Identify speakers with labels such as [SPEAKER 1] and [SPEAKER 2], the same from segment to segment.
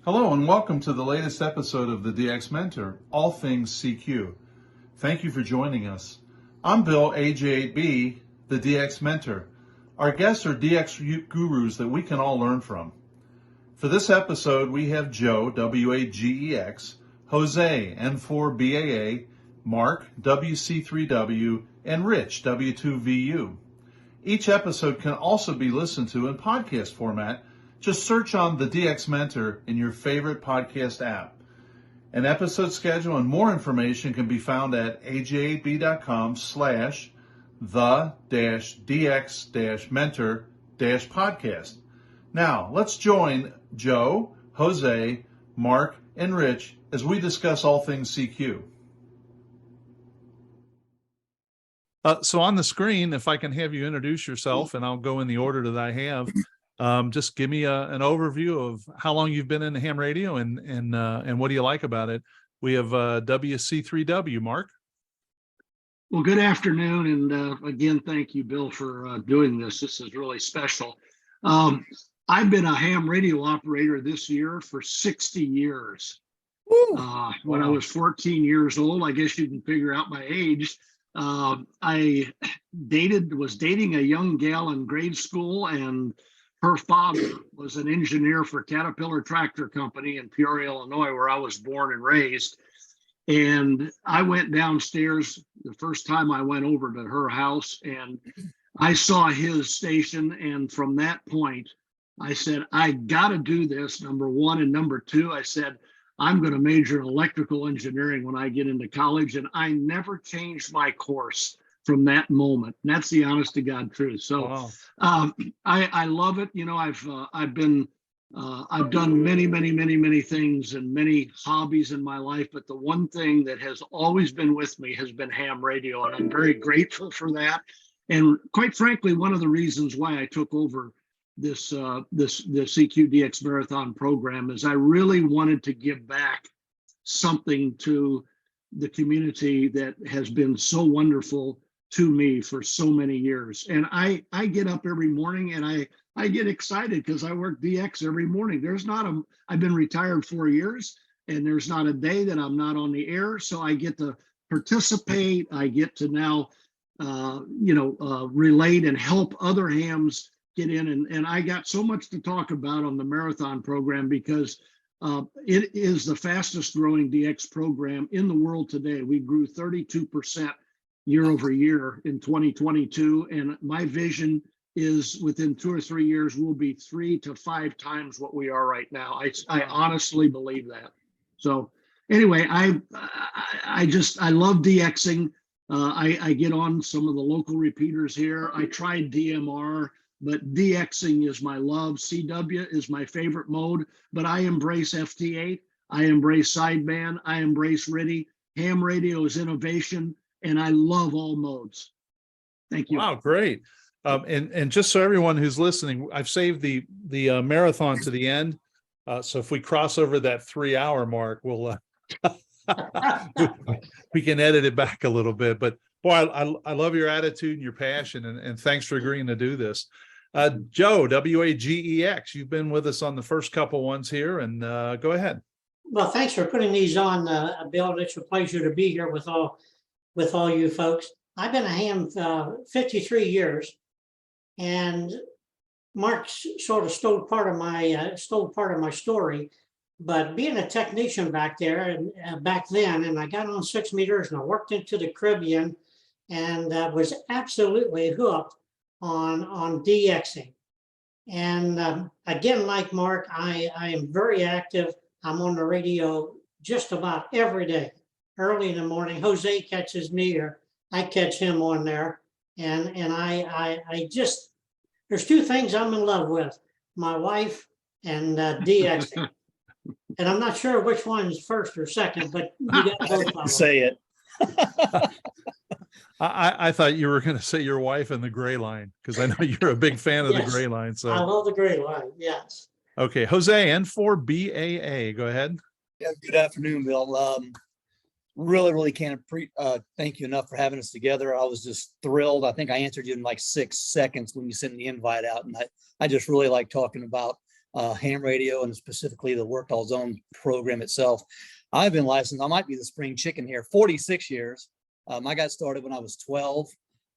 [SPEAKER 1] Hello and welcome to the latest episode of the DX Mentor, All Things CQ. Thank you for joining us. I'm Bill, AJ8B, the DX Mentor. Our guests are DX gurus that we can all learn from. For this episode, we have Joe, WAGEX, Jose, N4BAA, Mark, WC3W, and Rich, W2VU. Each episode can also be listened to in podcast format. Just search on the DX Mentor in your favorite podcast app. An episode schedule and more information can be found at aj8b.com/the-dx-mentor-podcast. Now, let's join Joe, Jose, Mark, and Rich as we discuss all things CQ. So on the screen, if I can have you introduce yourself, and I'll go in the order that I have. Just give me an overview of how long you've been in ham radio and what do you like about it. We have WC3W, Mark.
[SPEAKER 2] Well, good afternoon, and again, thank you, Bill, for doing this. This is really special. I've been a ham radio operator this year for 60 years. When I was 14 years old, I guess you can figure out my age. I was dating a young gal in grade school, and her father was an engineer for Caterpillar Tractor Company in Peoria, Illinois, where I was born and raised. And I went downstairs the first time I went over to her house, and I saw his station. And from that point, I said, I got to do this, number one. And number two, I said, I'm going to major in electrical engineering when I get into college. And I never changed my course from that moment. And that's the honest to God truth. So wow. I love it. You know, I've done many things and many hobbies in my life, but the one thing that has always been with me has been ham radio, and I'm very grateful for that. And quite frankly, one of the reasons why I took over the CQDX Marathon program is I really wanted to give back something to the community that has been so wonderful to me for so many years. And I get up every morning and I get excited because I work DX every morning. I've been retired 4 years, and there's not a day that I'm not on the air. So I get to participate. I get to now, relate and help other hams get in. And I got so much to talk about on the marathon program because it is the fastest growing DX program in the world today. We grew 32% year over year in 2022. And my vision is within 2 or 3 years, we'll be 3 to 5 times what we are right now. I honestly believe that. So anyway, I love DXing. I get on some of the local repeaters here. I tried DMR, but DXing is my love. CW is my favorite mode, but I embrace FT8. I embrace sideband. I embrace RTTY. Ham radio is innovation, and I love all modes. Thank you.
[SPEAKER 1] Wow, great. And just so everyone who's listening, I've saved the marathon to the end. So if we cross over that 3-hour mark, we'll we can edit it back a little bit. But boy, I love your attitude and your passion, and thanks for agreeing to do this. Joe, WAGEX, you've been with us on the first couple ones here, and go ahead.
[SPEAKER 3] Well, thanks for putting these on, Bill. It's a pleasure to be here with all you folks. I've been a ham 53 years, and Mark sort of stole part of my story. But being a technician back there and back then, and I got on 6 meters and I worked into the Caribbean, and was absolutely hooked on DXing. And again, like Mark, I am very active. I'm on the radio just about every day, early in the morning. Jose catches me, or I catch him on there. And I just, there's 2 things I'm in love with: my wife and DXing. And I'm not sure which one's first or second, but you got both of them.
[SPEAKER 4] Say it.
[SPEAKER 1] I thought you were going to say your wife and the Gray Line, because I know you're a big fan of
[SPEAKER 3] Yes,
[SPEAKER 1] the Gray Line. So
[SPEAKER 3] I love the Gray Line. Yes.
[SPEAKER 1] Okay, Jose, N4BAA, go ahead.
[SPEAKER 4] Yeah, good afternoon, Bill. Really can't thank you enough for having us together. I was just thrilled. I think I answered you in like 6 seconds when you sent the invite out, and I just really like talking about ham radio and specifically the Worked All Zone program itself. I've been licensed, I might be the spring chicken here, 46 years. I got started when I was 12.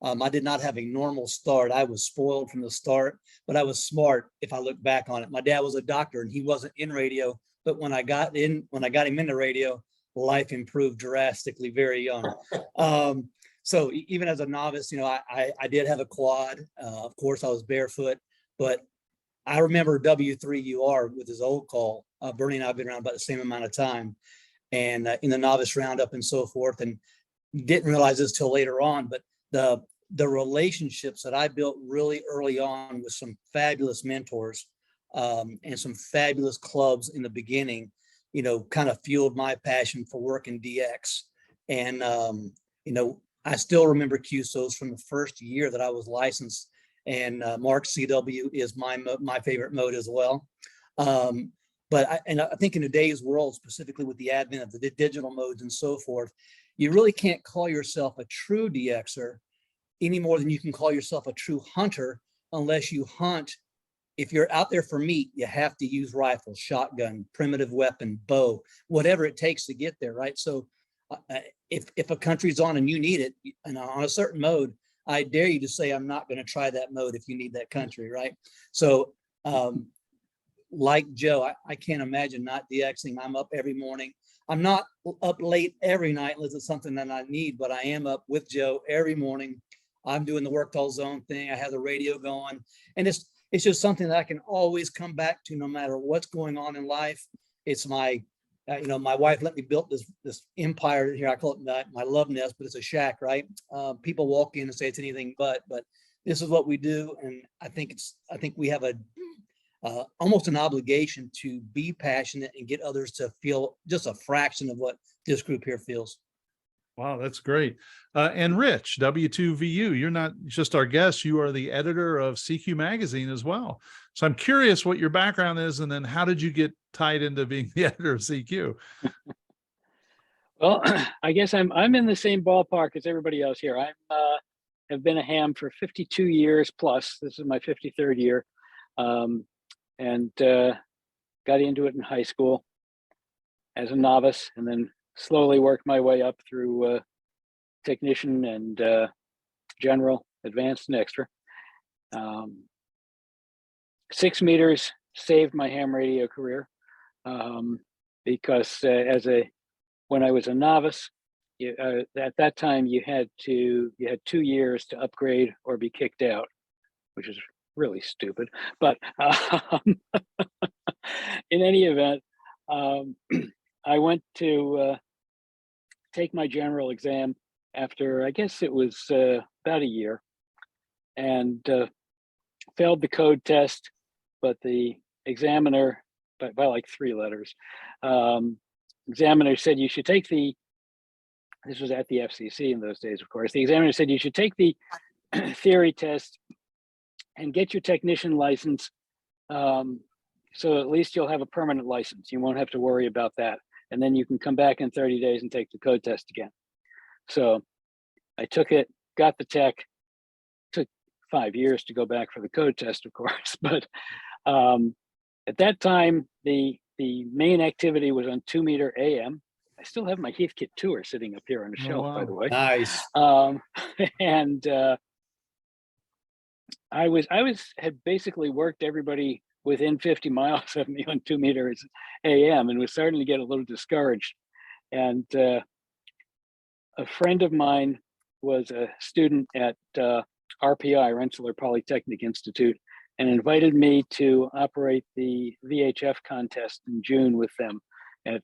[SPEAKER 4] I did not have a normal start. I was spoiled from the start, but I was smart if I look back on it. My dad was a doctor and he wasn't in radio, but when I got him into radio, life improved drastically very young. So even as a novice, I did have a quad. Of course, I was barefoot, but I remember W3UR with his old call. Bernie and I have been around about the same amount of time, and in the novice roundup and so forth, and didn't realize this till later on, but the relationships that I built really early on with some fabulous mentors and some fabulous clubs in the beginning, kind of fueled my passion for working DX. And, I still remember QSOs from the first year that I was licensed, and Mark CW is my favorite mode as well. But I think in today's world, specifically with the advent of the digital modes and so forth, you really can't call yourself a true DXer any more than you can call yourself a true hunter unless you hunt. If you're out there for meat, you have to use rifle, shotgun, primitive weapon, bow, whatever it takes to get there, right? So if a country's on and you need it, and on a certain mode, I dare you to say, I'm not going to try that mode if you need that country, right? So like Joe, I can't imagine not DXing. I'm up every morning. I'm not up late every night unless it's something that I need, but I am up with Joe every morning. I'm doing the Worked All Zone thing. I have the radio going, and it's just something that I can always come back to no matter what's going on in life. It's my, my wife let me build this empire here. I call it my love nest, but it's a shack, right? People walk in and say it's anything but this is what we do. And I think we have almost an obligation to be passionate and get others to feel just a fraction of what this group here feels.
[SPEAKER 1] Wow, that's great. And Rich, W2VU, you're not just our guest, you are the editor of CQ Magazine as well. So I'm curious what your background is, and then how did you get tied into being the editor of CQ?
[SPEAKER 5] Well, I guess I'm in the same ballpark as everybody else here. I have been a ham for 52 years plus. This is my 53rd year, and got into it in high school as a novice, and then slowly worked my way up through technician and general, advanced, and extra. 6 meters saved my ham radio career because when I was a novice, at that time you had 2 years to upgrade or be kicked out, which is really stupid. But in any event, I went to take my general exam after, I guess it was about a year, and failed the code test, but the examiner, by like 3 letters, examiner said you should take this was at the FCC in those days, of course. The examiner said you should take the theory test and get your technician license, so at least you'll have a permanent license. You won't have to worry about that. And then you can come back in 30 days and take the code test again. So I took it, got the tech, took 5 years to go back for the code test, of course. But at that time, the main activity was on 2 meter AM. I still have my Heathkit tour sitting up here on the shelf,
[SPEAKER 1] wow.
[SPEAKER 5] by the way.
[SPEAKER 4] Nice.
[SPEAKER 5] And I had basically worked everybody within 50 miles of me on 2 meters AM, and was starting to get a little discouraged. And a friend of mine was a student at RPI, Rensselaer Polytechnic Institute, and invited me to operate the VHF contest in June with them at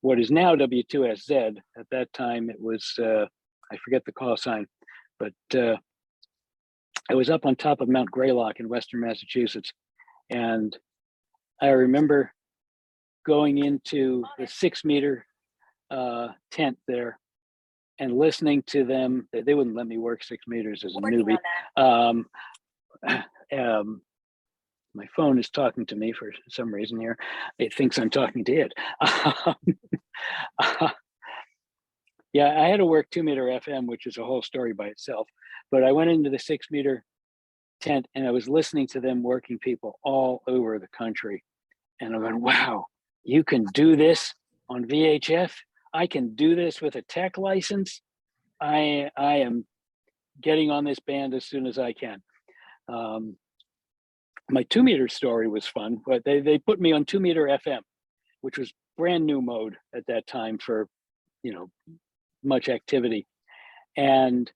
[SPEAKER 5] what is now W2SZ. At that time, it was, I forget the call sign, but I was up on top of Mount Greylock in Western Massachusetts. And I remember going into the 6 meter tent there and listening to them. They wouldn't let me work 6 meters as a newbie. My phone is talking to me for some reason here. It thinks I'm talking to it. Yeah, I had to work 2 meter FM, which is a whole story by itself. But I went into the 6 meter tent, and I was listening to them working people all over the country. And I went, wow, you can do this on VHF. I can do this with a tech license. I am getting on this band as soon as I can. My 2 meter story was fun, but they put me on 2 meter FM, which was brand new mode at that time for, much activity. And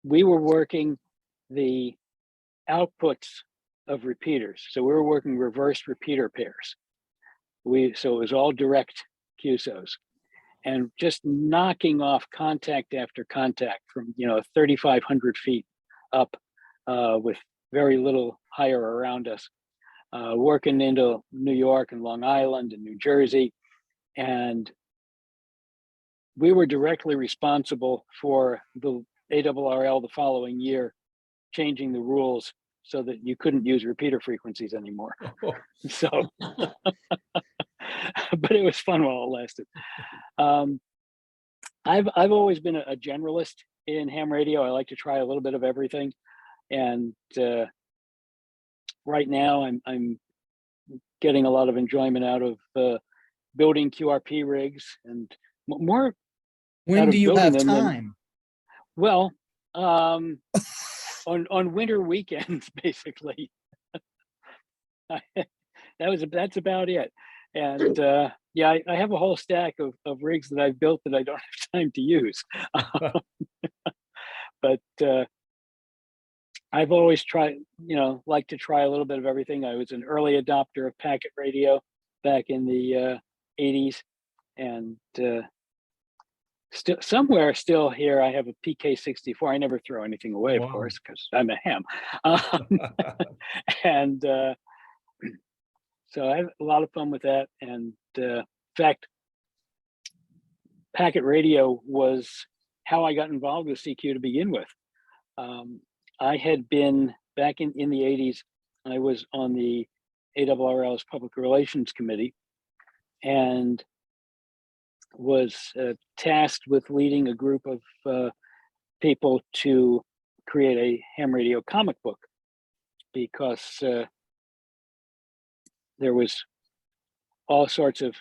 [SPEAKER 5] we were working the outputs of repeaters. So we were working reverse repeater pairs. So it was all direct QSOs, and just knocking off contact after contact from 3,500 feet up, with very little higher around us, working into New York and Long Island and New Jersey. And we were directly responsible for the ARRL the following year, changing the rules so that you couldn't use repeater frequencies anymore. So, but it was fun while it lasted. I've always been a generalist in ham radio. I like to try a little bit of everything. And right now I'm getting a lot of enjoyment out of building QRP rigs, and more
[SPEAKER 4] When
[SPEAKER 5] out
[SPEAKER 4] do
[SPEAKER 5] of
[SPEAKER 4] you
[SPEAKER 5] building
[SPEAKER 4] have
[SPEAKER 5] them than-
[SPEAKER 4] time?
[SPEAKER 5] well, on winter weekends, basically. That's about it. And yeah, I have a whole stack of rigs that I've built that I don't have time to use. But I've always tried, like to try a little bit of everything. I was an early adopter of packet radio back in the 80s, and somewhere still here I have a PK64. I never throw anything away,
[SPEAKER 1] Wow.
[SPEAKER 5] of course, because I'm a ham. And so I have a lot of fun with that. And in fact, packet radio was how I got involved with CQ to begin with. I had been back in the 80s, I was on the ARRL's Public Relations Committee, and was tasked with leading a group of people to create a ham radio comic book, because there was all sorts of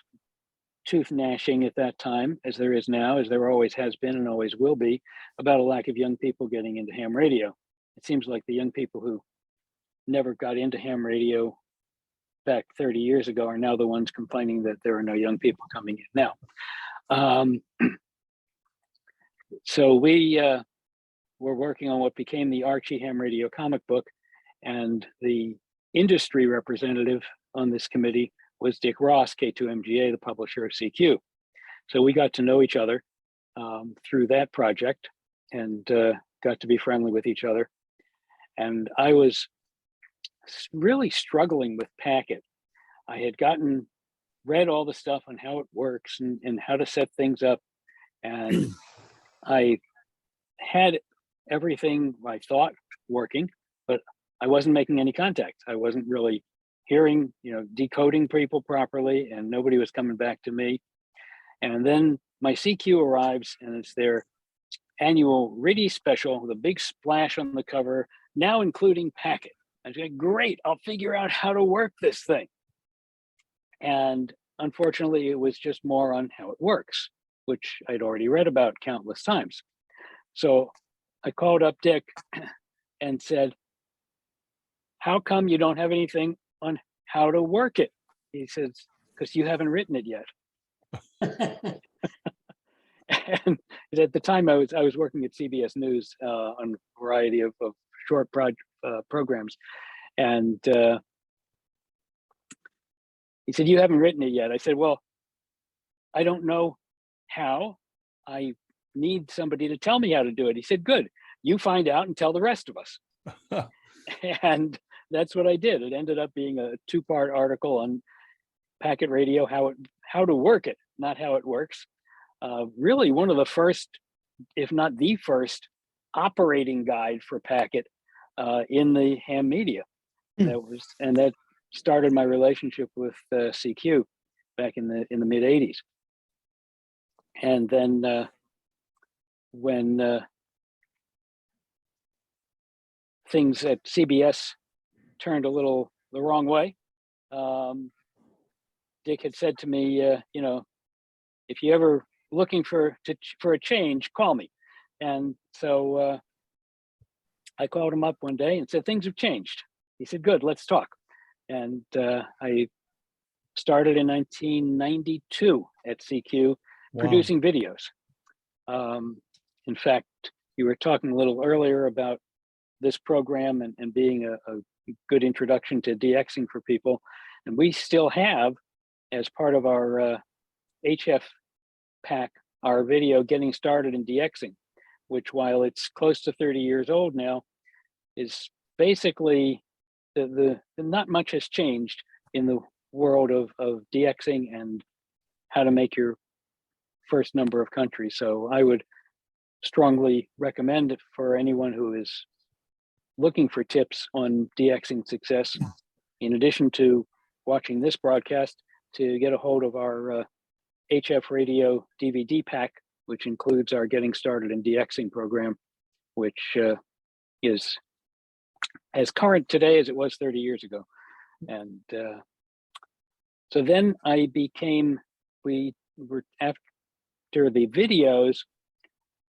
[SPEAKER 5] tooth gnashing at that time, as there is now, as there always has been and always will be, about a lack of young people getting into ham radio. It seems like the young people who never got into ham radio back 30 years ago are now the ones complaining that there are no young people coming in now. So we were working on what became the Archie Ham Radio comic book, and the industry representative on this committee was Dick Ross, K2MGA, the publisher of CQ. So we got to know each other through that project, and got to be friendly with each other. And I was really struggling with Packet. I had read all the stuff on how it works and how to set things up. And I had everything I thought working, but I wasn't making any contacts. I wasn't really hearing, decoding people properly, and nobody was coming back to me. And then my CQ arrives, and it's their annual RIDI special with a big splash on the cover, now including Packet. I said, great, I'll figure out how to work this thing. And unfortunately, it was just more on how it works, which I'd already read about countless times. So I called up Dick and said, how come you don't have anything on how to work it? He says, because you haven't written it yet. And at the time I was working at CBS News on a variety of short programs. And he said, you haven't written it yet. I said, well, I don't know how. I need somebody to tell me how to do it. He said, good, you find out and tell the rest of us. And that's what I did. It ended up being a 2-part article on Packet Radio, how to work it, not how it works. Really one of the first, if not the first, operating guide for Packet in the ham media. That started my relationship with CQ back in the mid 80s. And then when things at CBS turned a little the wrong way. Dick had said to me, you know, if you ever looking for a change, call me. And so I called him up one day and said, things have changed. He said, good, let's talk. And I started in 1992 at CQ producing videos. In fact, you were talking a little earlier about this program and being a good introduction to DXing for people. And we still have, as part of our HF pack, our video Getting Started in DXing, which, while it's close to 30 years old now, is basically the not much has changed in the world of DXing and how to make your first number of countries. So I would strongly recommend it for anyone who is looking for tips on DXing success, in addition to watching this broadcast, to get a hold of our HF Radio DVD pack, which includes our Getting Started in DXing program, which is as current today as it was 30 years ago. And so then we were, after the videos,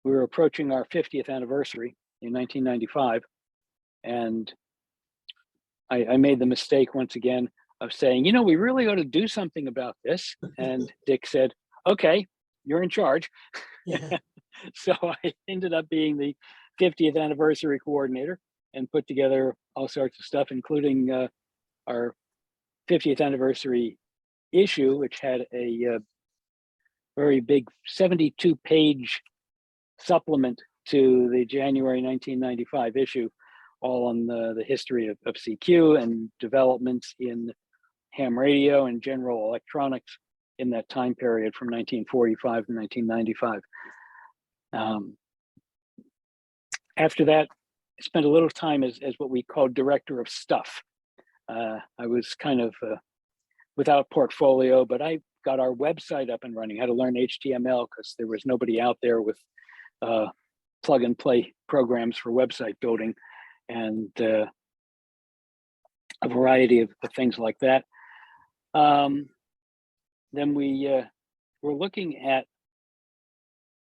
[SPEAKER 5] we were approaching our 50th anniversary in 1995. And I made the mistake once again of saying, you know, we really ought to do something about this. And Dick said, okay, you're in charge.
[SPEAKER 3] Yeah.
[SPEAKER 5] So I ended up being the 50th anniversary coordinator and put together all sorts of stuff, including our 50th anniversary issue, which had a very big 72-page supplement to the January 1995 issue, all on the history of CQ and developments in ham radio and general electronics in that time period from 1945 to 1995. After that, I spent a little time as what we call director of stuff. I was kind of without portfolio, but I got our website up and running. I had to learn HTML because there was nobody out there with plug and play programs for website building, and a variety of things like that. Then we were looking at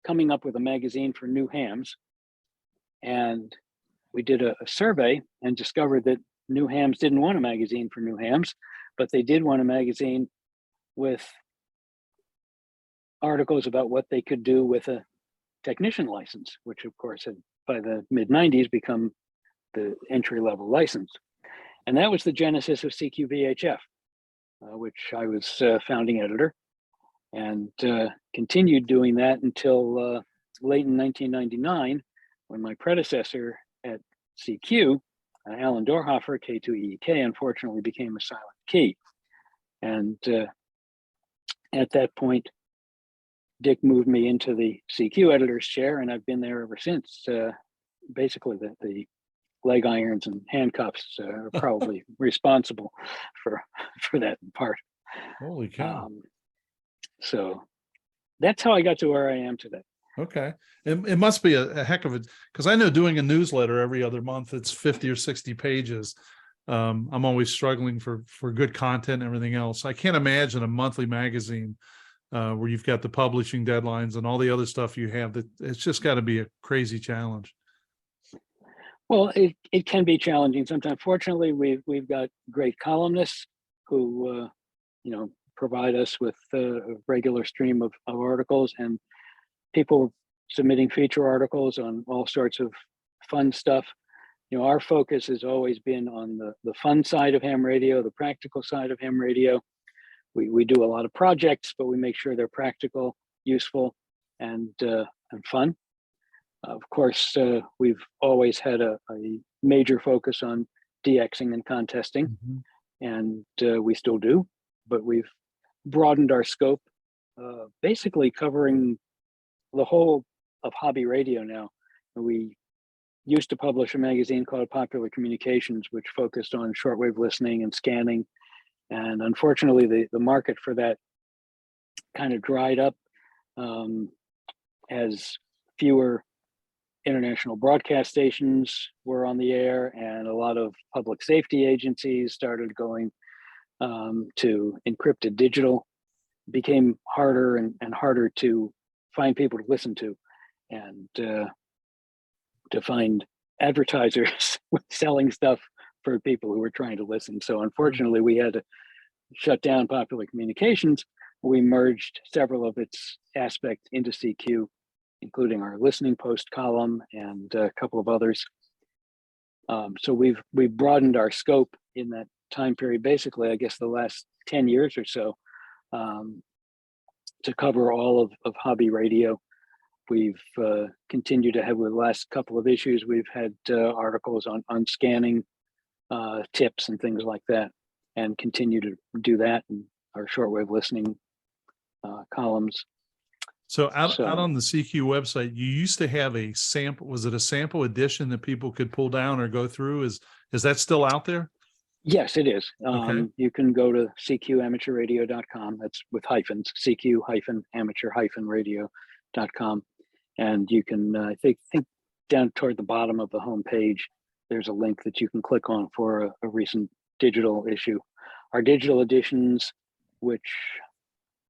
[SPEAKER 5] coming up with a magazine for new hams, and we did a survey and discovered that new hams didn't want a magazine for new hams, but they did want a magazine with articles about what they could do with a technician license, which of course had by the mid 90s become the entry-level license. And that was the genesis of CQ VHF, which I was founding editor, and continued doing that until late in 1999, when my predecessor at CQ, Alan Dorhofer, K2EK, unfortunately became a silent key. And at that point, Dick moved me into the CQ editor's chair, and I've been there ever since. Basically, the leg irons and handcuffs are probably responsible for that in part.
[SPEAKER 1] Holy cow.
[SPEAKER 5] So that's how I got to where I am today.
[SPEAKER 1] Okay. It must be a heck of a, because I know doing a newsletter every other month, it's 50 or 60 pages. I'm always struggling for good content and everything else. I can't imagine a monthly magazine where you've got the publishing deadlines and all the other stuff you have. That it's just got to be a crazy challenge.
[SPEAKER 5] Well, it can be challenging sometimes. Fortunately, we've got great columnists who provide us with a regular stream of articles, and people submitting feature articles on all sorts of fun stuff. Our focus has always been on the fun side of ham radio, the practical side of ham radio. We do a lot of projects, but we make sure they're practical, useful, and fun. Of course, we've always had a major focus on DXing and contesting, and we still do, but we've broadened our scope, basically covering the whole of hobby radio now. We used to publish a magazine called Popular Communications, which focused on shortwave listening and scanning. And unfortunately, the market for that kind of dried up as fewer international broadcast stations were on the air, and a lot of public safety agencies started going to encrypted digital. It became harder and harder to find people to listen to, and to find advertisers selling stuff for people who were trying to listen. So unfortunately, we had to shut down Popular Communications. We merged several of its aspects into CQ, including our listening post column and a couple of others. So we've broadened our scope in that time period, basically, I guess the last 10 years or so, to cover all of hobby radio. We've continued to have, with the last couple of issues, we've had articles on scanning tips and things like that, and continue to do that in our shortwave listening columns.
[SPEAKER 1] So out on the CQ website, you used to have a sample. Was it a sample edition that people could pull down or go through? Is that still out there?
[SPEAKER 5] Yes, it is.
[SPEAKER 1] Okay.
[SPEAKER 5] You can go to cqamateurradio.com. That's with hyphens, cq-amateur-radio.com. And you can, I think down toward the bottom of the home page, there's a link that you can click on for a recent digital issue. Our digital editions, which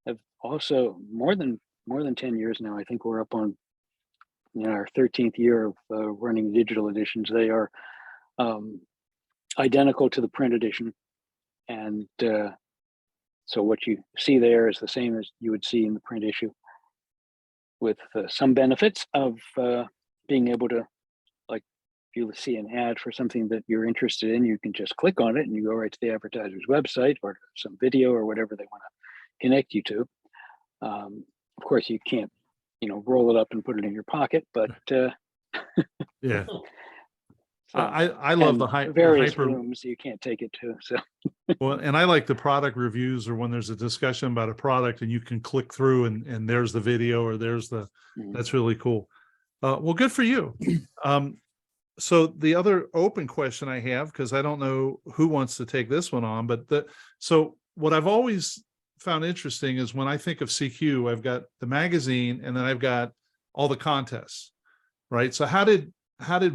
[SPEAKER 5] have also more than 10 years now, I think we're up on our 13th year of running digital editions. They are identical to the print edition, and so what you see there is the same as you would see in the print issue, with some benefits of being able to, like, if you see an ad for something that you're interested in, you can just click on it and you go right to the advertiser's website or some video or whatever they want to connect you to. Of course, you can't, roll it up and put it in your pocket, but
[SPEAKER 1] Yeah.
[SPEAKER 5] so,
[SPEAKER 1] I love the
[SPEAKER 5] various
[SPEAKER 1] hyper
[SPEAKER 5] rooms you can't take it to. So
[SPEAKER 1] well, and I like the product reviews, or when there's a discussion about a product and you can click through and there's the video, or there's that's really cool. Well, good for you. So the other open question I have, because I don't know who wants to take this one on, but so what I've always found interesting is when I think of CQ, I've got the magazine and then I've got all the contests, right? So how did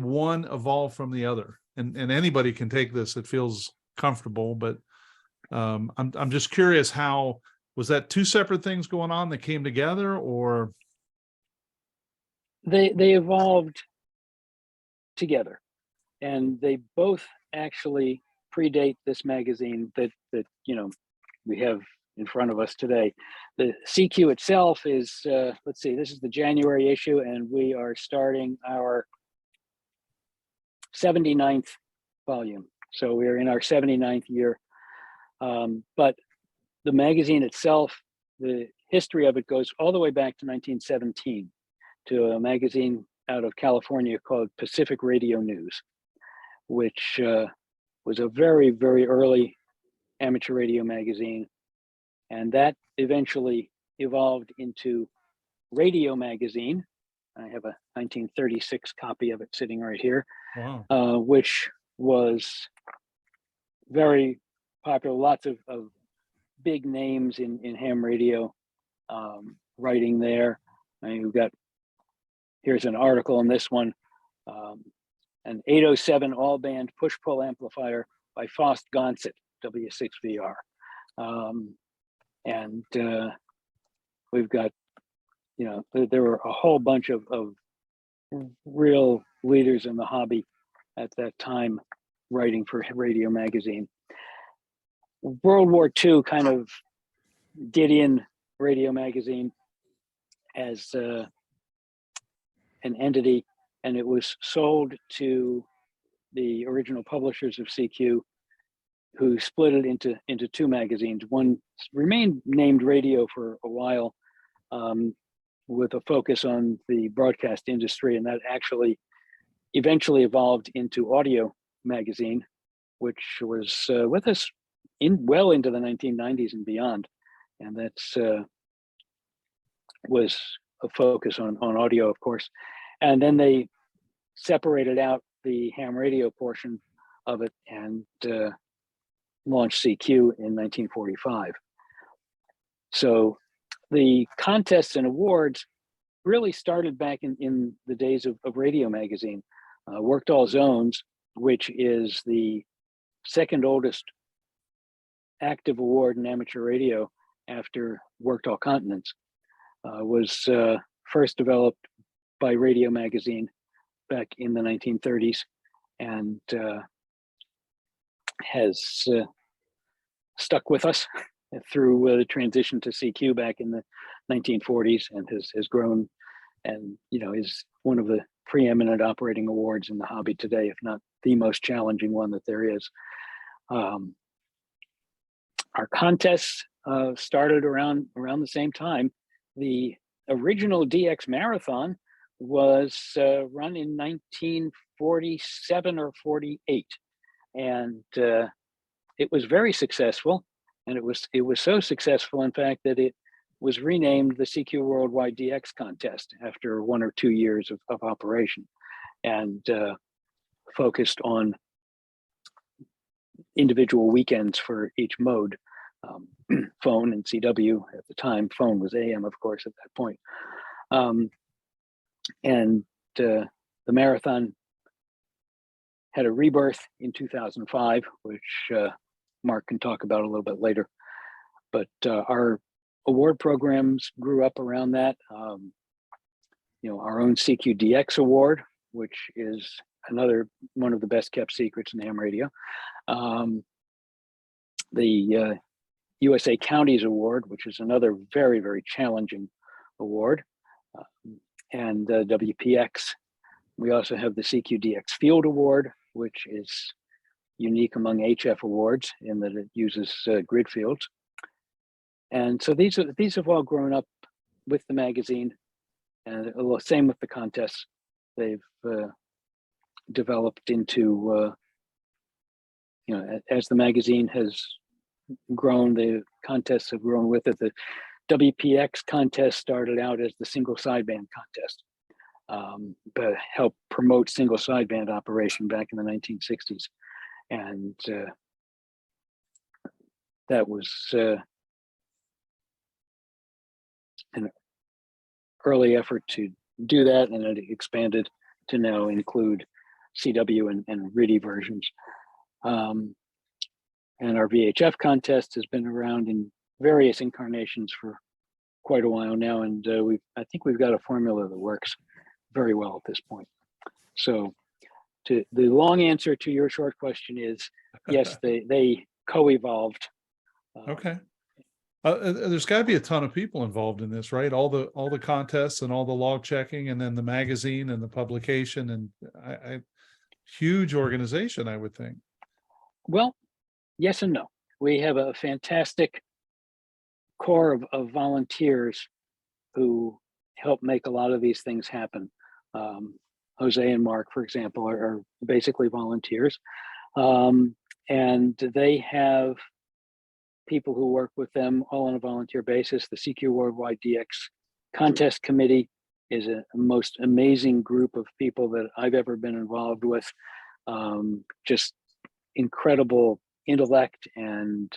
[SPEAKER 1] one evolve from the other? And anybody can take this, it feels comfortable, but I'm just curious, how was that two separate things going on that came together, or?
[SPEAKER 5] they evolved together, and they both actually predate this magazine that we have in front of us today. The CQ itself is, let's see, this is the January issue, and we are starting our 79th volume. So we're in our 79th year. But the magazine itself, the history of it goes all the way back to 1917, to a magazine out of California called Pacific Radio News, which was a very, very early amateur radio magazine. And that eventually evolved into Radio Magazine. I have a 1936 copy of it sitting right here.
[SPEAKER 1] Wow.
[SPEAKER 5] Which was very popular. Lots of big names in ham radio writing there. I mean, here's an article on this one, an 807 all band push pull amplifier by Faust Gonset, W6VR. And we've got, there were a whole bunch of real leaders in the hobby at that time writing for Radio Magazine. World War II kind of did in Radio Magazine as an entity, and it was sold to the original publishers of CQ, who split it into two magazines. One remained named Radio for a while, with a focus on the broadcast industry, and that actually eventually evolved into Audio Magazine, which was with us well into the 1990s and beyond. And that's was a focus on audio, of course. And then they separated out the ham radio portion of it and launched CQ in 1945. So the contests and awards really started back in the days of Radio Magazine. Worked All Zones, which is the second oldest active award in amateur radio after Worked All Continents, was first developed by Radio Magazine back in the 1930s, and has stuck with us through the transition to CQ back in the 1940s, and has grown, and is one of the preeminent operating awards in the hobby today, if not the most challenging one that there is. Our contests started around the same time. The original DX Marathon was run in 1947 or 48, and it was very successful. And it was so successful, in fact, that it was renamed the CQ Worldwide DX Contest after 1 or 2 years of operation, and focused on individual weekends for each mode. Phone and CW at the time. Phone was AM, of course, at that point. And the marathon had a rebirth in 2005, which Mark can talk about a little bit later. But our award programs grew up around that. Our own CQDX award, which is another one of the best kept secrets in ham radio. The USA Counties Award, which is another very, very challenging award, and WPX. We also have the CQDX Field Award, which is unique among HF awards in that it uses grid fields. And so these have all grown up with the magazine, and same with the contests. They've developed into, as the magazine has grown, the contests have grown with it. The WPX contest started out as the single sideband contest, but helped promote single sideband operation back in the 1960s. And that was an early effort to do that, and it expanded to now include CW and RIDI versions. And our VHF contest has been around in various incarnations for quite a while now, and I think we've got a formula that works very well at this point. So the long answer to your short question is yes, they co-evolved.
[SPEAKER 1] Okay. There's got to be a ton of people involved in this, right? All the contests and all the log checking, and then the magazine and the publication, and I huge organization, I would think.
[SPEAKER 5] Well, yes and no. We have a fantastic core of volunteers who help make a lot of these things happen. Jose and Mark, for example, are basically volunteers. And they have people who work with them all on a volunteer basis. The CQ Worldwide DX Contest Committee is a most amazing group of people that I've ever been involved with. Just incredible intellect and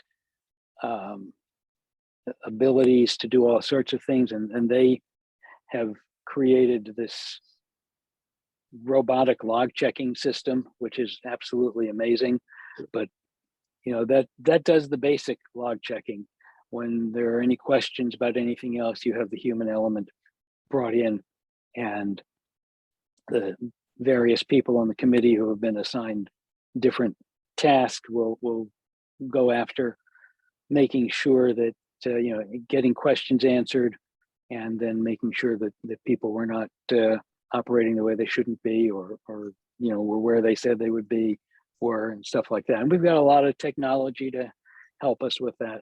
[SPEAKER 5] abilities to do all sorts of things, and they have created this robotic log checking system, which is absolutely amazing. But that does the basic log checking. When there are any questions about anything else, you have the human element brought in, and the various people on the committee who have been assigned different tasks will go after making sure that getting questions answered, and then making sure that people were not operating the way they shouldn't be, or were where they said they would be, and stuff like that. And we've got a lot of technology to help us with that.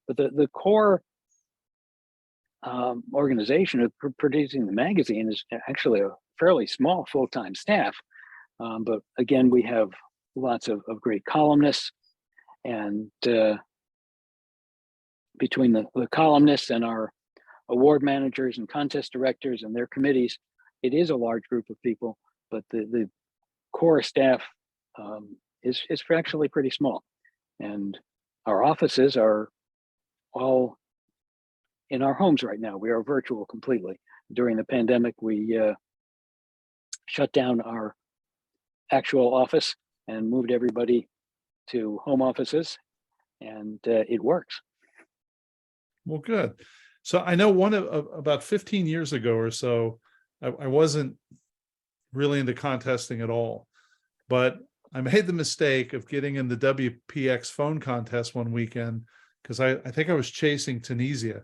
[SPEAKER 5] But the core organization of producing the magazine is actually a fairly small full-time staff. But again, we have lots of great columnists, and between the columnists and our award managers and contest directors and their committees, it is a large group of people, but the core staff is actually pretty small. And our offices are all in our homes right now. We are virtual completely. during the pandemic, we shut down our actual office and moved everybody to home offices, and it works.
[SPEAKER 1] Well, good. So I know about 15 years ago or so, I wasn't really into contesting at all, but I made the mistake of getting in the WPX phone contest one weekend because I think I was chasing Tunisia,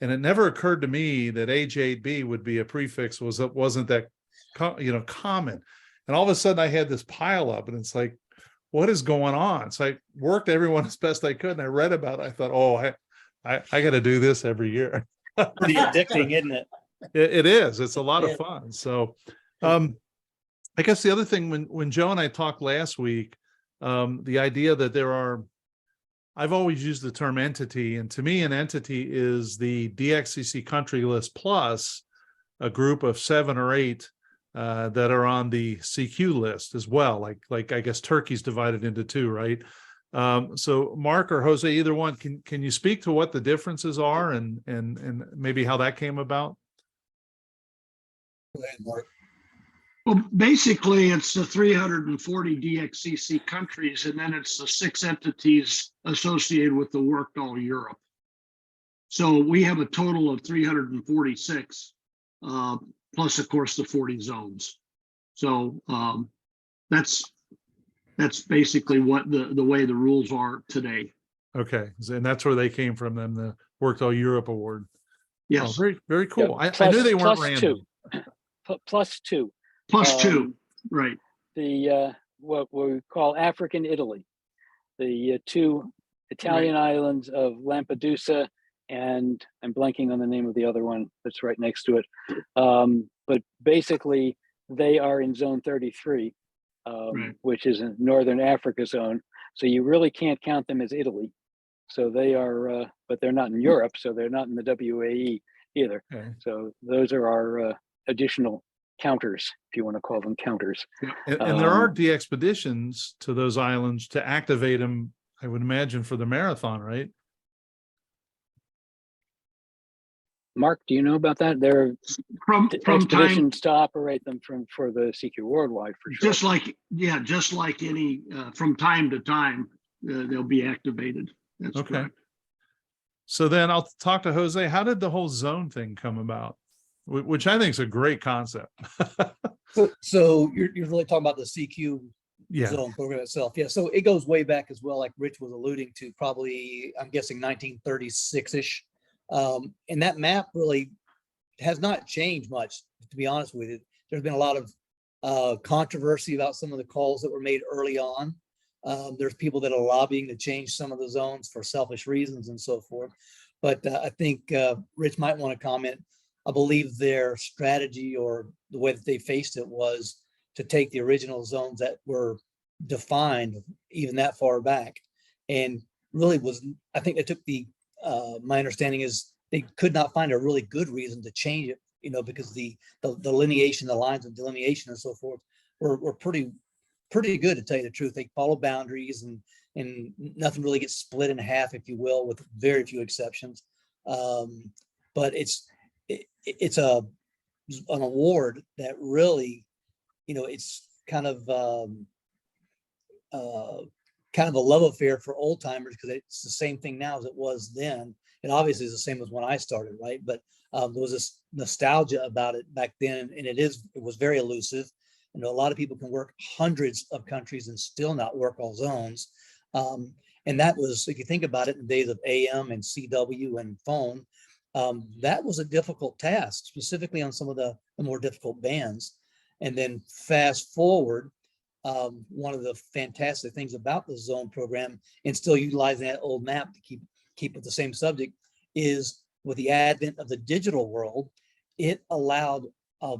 [SPEAKER 1] and it never occurred to me that AJ8B would be a prefix wasn't that common, and all of a sudden I had this pile up, and it's like, what is going on? So I worked everyone as best I could, and I read about it. I thought, oh, I got to do this every year.
[SPEAKER 4] Pretty addicting, isn't it?
[SPEAKER 1] It is. It's a lot of fun. So, I guess the other thing when Joe and I talked last week, the idea that I've always used the term entity, and to me, an entity is the DXCC country list plus a group of 7 or 8 that are on the CQ list as well. Like I guess Turkey's divided into 2, right? So Mark or Jose, either one, can you speak to what the differences are and maybe how that came about?
[SPEAKER 4] Go ahead, Mark.
[SPEAKER 2] Well, basically, it's the 340 DXCC countries, and then it's the 6 entities associated with the Worked All Europe. So we have a total of 346, plus, of course, the 40 zones. So that's basically what the way the rules are today.
[SPEAKER 1] Okay, and that's where they came from, then the Worked All Europe Award.
[SPEAKER 2] Yes.
[SPEAKER 1] Oh, very, very cool.
[SPEAKER 5] Yeah,
[SPEAKER 1] I knew they weren't
[SPEAKER 5] plus
[SPEAKER 1] random.
[SPEAKER 5] Plus 2.
[SPEAKER 2] Plus 2, right.
[SPEAKER 5] The what we call African Italy, the 2 Italian islands of Lampedusa, and I'm blanking on the name of the other one that's right next to it. But basically, they are in Zone 33,
[SPEAKER 2] Right.
[SPEAKER 5] which is a Northern Africa zone. So you really can't count them as Italy. So they are, but they're not in Europe, so they're not in the WAE either.
[SPEAKER 1] Okay.
[SPEAKER 5] So those are our additional counters, if you want to call them counters.
[SPEAKER 1] And there are de-expeditions to those islands to activate them, I would imagine, for the marathon, right?
[SPEAKER 5] Mark, do you know about that? There are
[SPEAKER 2] From time,
[SPEAKER 5] expeditions to operate them for the CQ Worldwide, for sure.
[SPEAKER 2] just like any, from time to time, they'll be activated. That's
[SPEAKER 1] Okay.
[SPEAKER 2] correct.
[SPEAKER 1] So then I'll talk to Jose. How did the whole zone thing come about? Which I think is a great concept.
[SPEAKER 4] So you're really talking about the CQ
[SPEAKER 1] Yeah.
[SPEAKER 4] zone program itself. Yeah. So it goes way back as well, like Rich was alluding to, probably, I'm guessing 1936-ish. And that map really has not changed much, to be honest with you. There's been a lot of controversy about some of the calls that were made early on. There's people that are lobbying to change some of the zones for selfish reasons and so forth. But I think Rich might want to comment. I believe their strategy, or the way that they faced it, was to take the original zones that were defined even that far back, and really I think they took my understanding is they could not find a really good reason to change it, because the delineation, the lines of delineation and so forth were pretty good, to tell you the truth. They follow boundaries, and nothing really gets split in half, if you will, with very few exceptions. But it's an award that really, it's kind of a love affair for old timers, because it's the same thing now as it was then. It obviously is the same as when I started, right? But there was this nostalgia about it back then, and it was very elusive. A lot of people can work hundreds of countries and still not work all zones. And that was, if you think about it, in the days of AM and CW and phone, that was a difficult task, specifically on some of the more difficult bands. And then fast forward, one of the fantastic things about the zone program, and still utilizing that old map to keep with the same subject, is with the advent of the digital world, it allowed a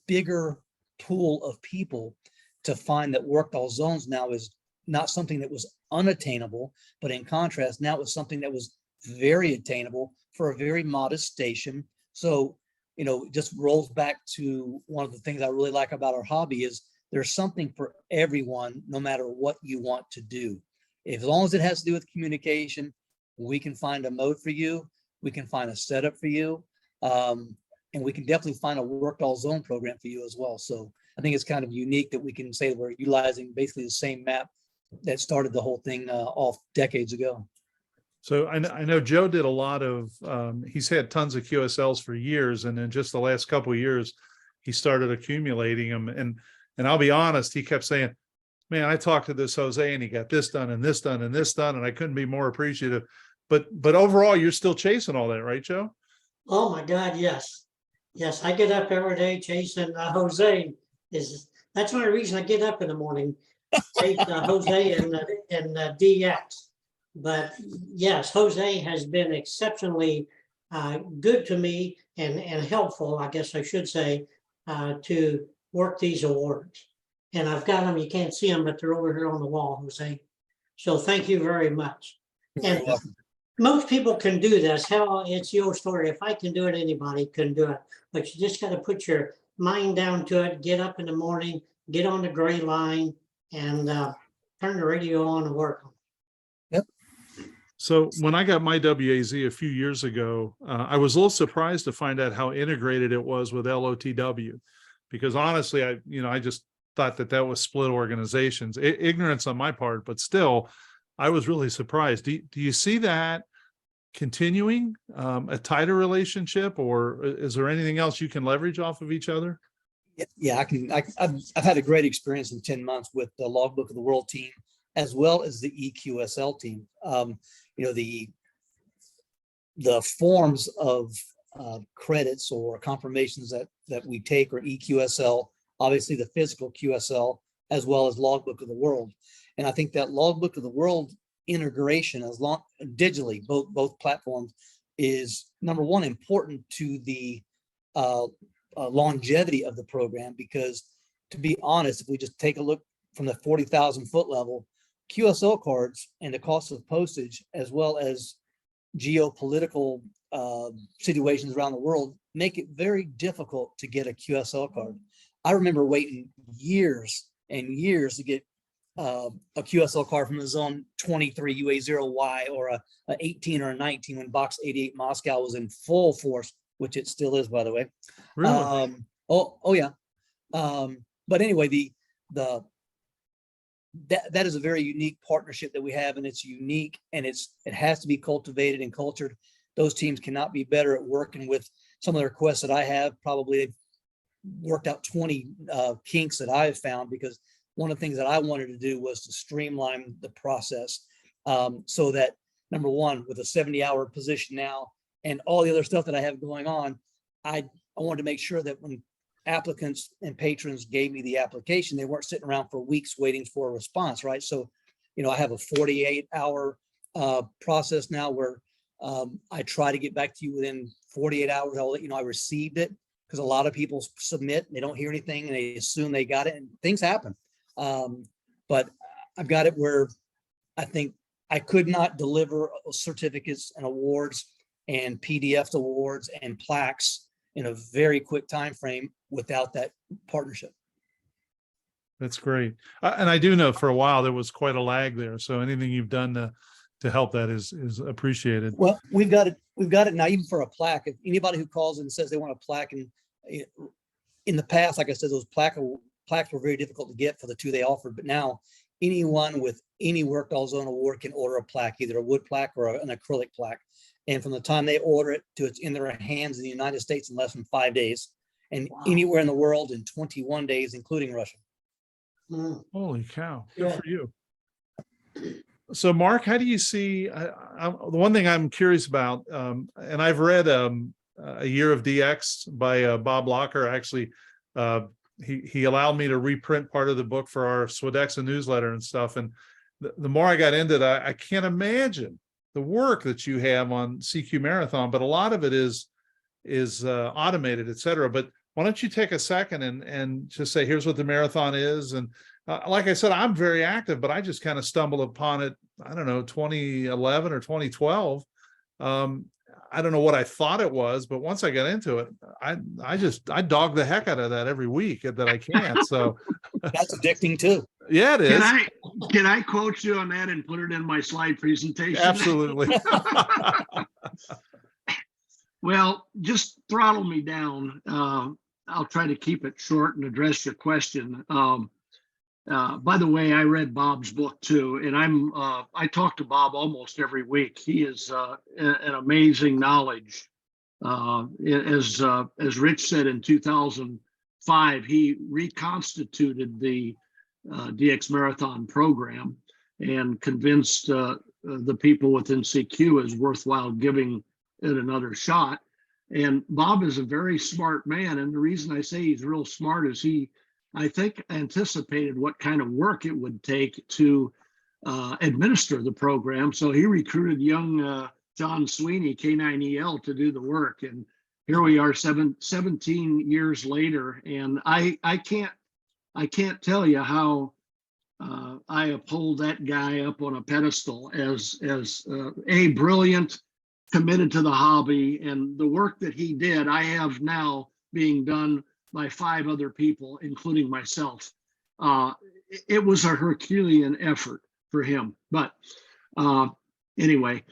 [SPEAKER 4] bigger pool of people to find that Worked All Zones now is not something that was unattainable, but in contrast, now it was something that was very attainable for a very modest station. So, it just rolls back to one of the things I really like about our hobby is there's something for everyone, no matter what you want to do. As long as it has to do with communication, we can find a mode for you. We can find a setup for you. and we can definitely find a worked all zone program for you as well. So I think it's kind of unique that we can say we're utilizing basically the same map that started the whole thing off decades ago.
[SPEAKER 1] So I know Joe did a lot of, he's had tons of QSLs for years. And in just the last couple of years, he started accumulating them. And I'll be honest, he kept saying, man, I talked to this Jose and he got this done and this done and this done. And I couldn't be more appreciative. But overall, you're still chasing all that, right, Joe?
[SPEAKER 3] Oh my God, yes. Yes, I get up every day chasing Jose. That's one of the reasons I get up in the morning, chase Jose and DX. But yes, Jose has been exceptionally good to me and helpful, I guess I should say, to work these awards. And I've got them, you can't see them, but they're over here on the wall, Jose. So thank you very much. And most people can do this. Hell, it's your story. If I can do it, anybody can do it. But you just got to put your mind down to it, get up in the morning, get on the gray line, and turn the radio on and work.
[SPEAKER 4] Yep.
[SPEAKER 1] So when I got my WAZ a few years ago, I was a little surprised to find out how integrated it was with LOTW, because honestly, I just thought that was split organizations. Ignorance on my part, but still, I was really surprised. Do you see that continuing a tighter relationship, or is there anything else you can leverage off of each other?
[SPEAKER 4] Yeah, I've had a great experience in 10 months with the Logbook of the World team, as well as the EQSL team. The forms of credits or confirmations that we take are EQSL, obviously the physical QSL, as well as Logbook of the World. And I think that Logbook of the World integration digitally, both platforms, is number one important to the longevity of the program, because to be honest, if we just take a look from the 40,000 foot level, QSL cards and the cost of postage, as well as geopolitical situations around the world, make it very difficult to get a QSL card. I remember waiting years and years to get a QSL card from the Zone 23 UA0Y, or a 18 or a 19 when Box 88 Moscow was in full force, which it still is, by the way.
[SPEAKER 1] Really?
[SPEAKER 4] Oh yeah. But anyway, that is a very unique partnership that we have, and it's unique, and it has to be cultivated and cultured. Those teams cannot be better at working with some of the requests that I have. Probably they've worked out 20 kinks that I've found, because one of the things that I wanted to do was to streamline the process, so that, number one, with a 70-hour position now and all the other stuff that I have going on, I wanted to make sure that when applicants and patrons gave me the application, they weren't sitting around for weeks waiting for a response, right? So, I have a 48-hour process now where I try to get back to you within 48 hours. I'll let you know I received it, because a lot of people submit, they don't hear anything, and they assume they got it, and things happen. But I've got it where I think I could not deliver certificates and awards and PDF awards and plaques in a very quick time frame without that partnership.
[SPEAKER 1] That's great. And I do know for a while there was quite a lag there. So anything you've done to help that is appreciated.
[SPEAKER 4] Well, we've got it now, even for a plaque. If anybody who calls and says they want a plaque, and in the past, like I said, those plaques were very difficult to get for the two they offered. But now anyone with any Worked All Zone award can order a plaque, either a wood plaque or an acrylic plaque. And from the time they order it to it's in their hands in the United States in less than 5 days, and anywhere in the world in 21 days, including Russia.
[SPEAKER 1] Holy cow. Good for you. So Mark, how do you see, the one thing I'm curious about, and I've read A Year of DX by Bob Locker. Actually, he allowed me to reprint part of the book for our Swadexa newsletter and stuff. And the more I got into it, I can't imagine the work that you have on CQ Marathon, but a lot of it is automated, et cetera. But why don't you take a second and just say, here's what the marathon is. And like I said, I'm very active, but I just kind of stumbled upon it, I don't know, 2011 or 2012. I don't know what I thought it was, but once I got into it, I dog the heck out of that every week that I can. So
[SPEAKER 4] that's addicting too.
[SPEAKER 1] Yeah, it is.
[SPEAKER 2] Can I quote you on that and put it in my slide presentation?
[SPEAKER 1] Absolutely.
[SPEAKER 2] Well, just throttle me down. I'll try to keep it short and address your question. By the way, I read Bob's book too, and I talk to Bob almost every week. He is an amazing knowledge. As Rich said in 2005, he reconstituted the DX Marathon program and convinced the people within CQ is worthwhile giving it another shot. And Bob is a very smart man. And the reason I say he's real smart is he, I think, anticipated what kind of work it would take to administer the program. So he recruited young John Sweeney, K9EL, to do the work. And here we are 17 years later. And I can't tell you how I uphold that guy up on a pedestal as a brilliant, committed to the hobby, and the work that he did, I have now being done by 5 other people, including myself. It was a Herculean effort for him. But anyway,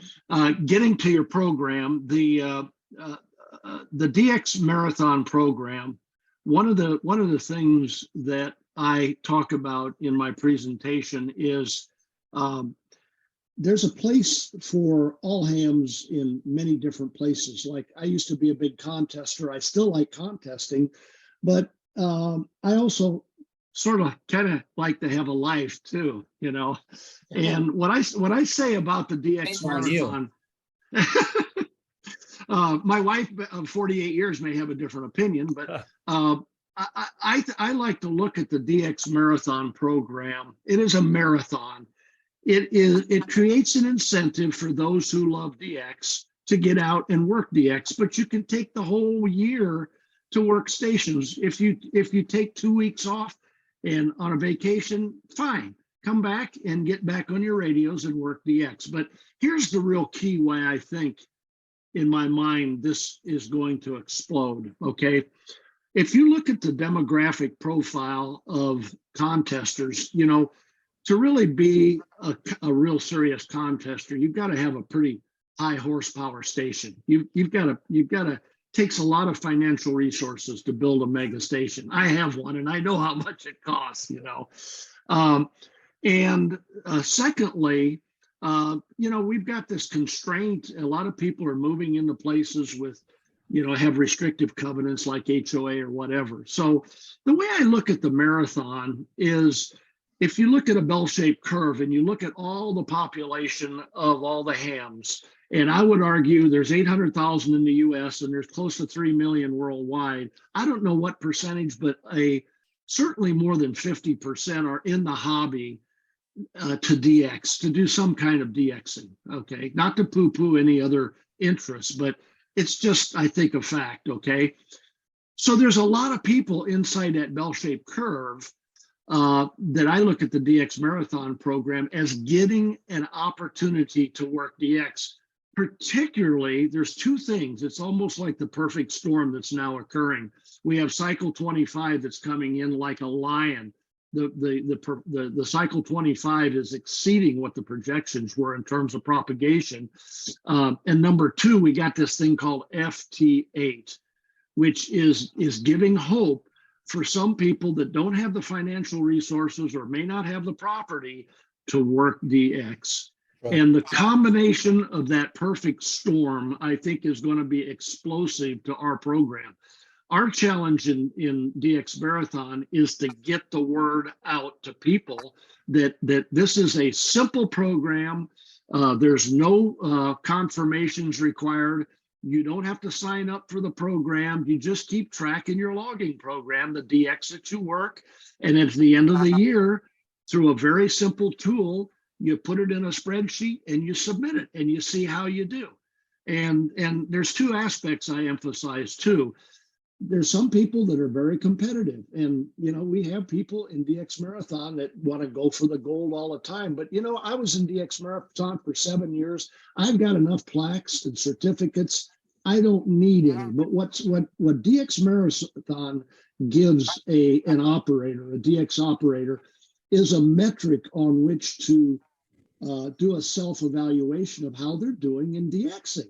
[SPEAKER 2] getting to your program, the DX Marathon program, one of the things that I talk about in my presentation is there's a place for all hams in many different places. Like, I used to be a big contester. I still like contesting, but I also sort of kind of like to have a life too, you know. And what I say about the DX Marathon, my wife of 48 years may have a different opinion, but I like to look at the DX Marathon program. It is a marathon. It creates an incentive for those who love DX to get out and work DX, but you can take the whole year to work stations. If you take 2 weeks off and on a vacation, fine, come back and get back on your radios and work DX. But here's the real key why I think, in my mind, this is going to explode, okay? If you look at the demographic profile of contesters, you know, to really be a real serious contester, you've got to have a pretty high horsepower station. You've got to takes a lot of financial resources to build a mega station. I have one, and I know how much it costs, you know. Secondly, you know, we've got this constraint. A lot of people are moving into places with, you know, have restrictive covenants like HOA or whatever. So the way I look at the marathon is, if you look at a bell-shaped curve and you look at all the population of all the hams, and I would argue there's 800,000 in the US and there's close to 3 million worldwide. I don't know what percentage, but certainly more than 50% are in the hobby to DX, to do some kind of DXing, okay? Not to poo-poo any other interests, but it's just, I think, a fact, okay? So there's a lot of people inside that bell-shaped curve that I look at the DX Marathon program as getting an opportunity to work DX. Particularly, there's 2 things. It's almost like the perfect storm that's now occurring. We have cycle 25 that's coming in like a lion. The cycle 25 is exceeding what the projections were in terms of propagation. And number 2, we got this thing called FT8, which is giving hope for some people that don't have the financial resources or may not have the property to work DX. Right. And the combination of that perfect storm, I think, is going to be explosive to our program. Our challenge in DX Marathon is to get the word out to people that this is a simple program. There's no confirmations required. You don't have to sign up for the program. You just keep tracking your logging program, the DX that you work. And at the end of the year, through a very simple tool, you put it in a spreadsheet and you submit it and you see how you do. And there's 2 aspects I emphasize too. There's some people that are very competitive, and you know, we have people in DX Marathon that want to go for the gold all the time. But you know, I was in DX Marathon for 7 years. I've got enough plaques and certificates. I don't need any. But what DX Marathon gives an operator, a DX operator, is a metric on which to do a self-evaluation of how they're doing in DXing.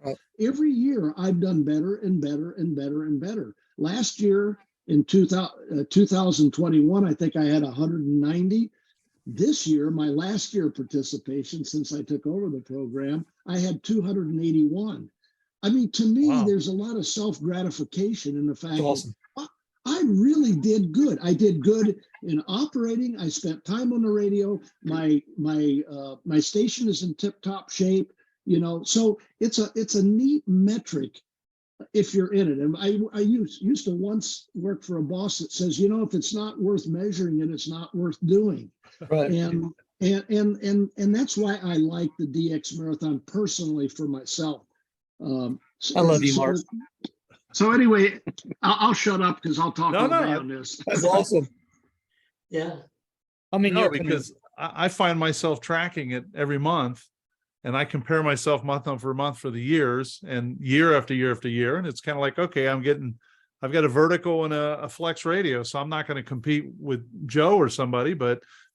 [SPEAKER 4] Right.
[SPEAKER 2] Every year I've done better and better and better and better. Last year in 2021, I think I had 190. This year, my last year participation since I took over the program, I had 281. I mean, to me,
[SPEAKER 1] Wow.
[SPEAKER 2] there's a lot of self-gratification in the fact
[SPEAKER 4] That's awesome.
[SPEAKER 2] that I really did good. I did good in operating. I spent time on the radio. My station is in tip-top shape. So it's a neat metric if you're in it. And I used to once work for a boss that says, if it's not worth measuring it, it's not worth doing.
[SPEAKER 4] Right.
[SPEAKER 2] And that's why I like the DX Marathon personally for myself.
[SPEAKER 4] I love you, Mark.
[SPEAKER 2] So anyway, I'll shut up because I'll talk all day
[SPEAKER 1] No.
[SPEAKER 2] on this.
[SPEAKER 4] That's awesome.
[SPEAKER 3] Yeah.
[SPEAKER 4] I mean,
[SPEAKER 1] No, because I find myself tracking it every month, and I compare myself month over month for the years and year after year after year. And it's kind of like, okay, I've got a vertical and a flex radio. So I'm not going to compete with Joe or somebody,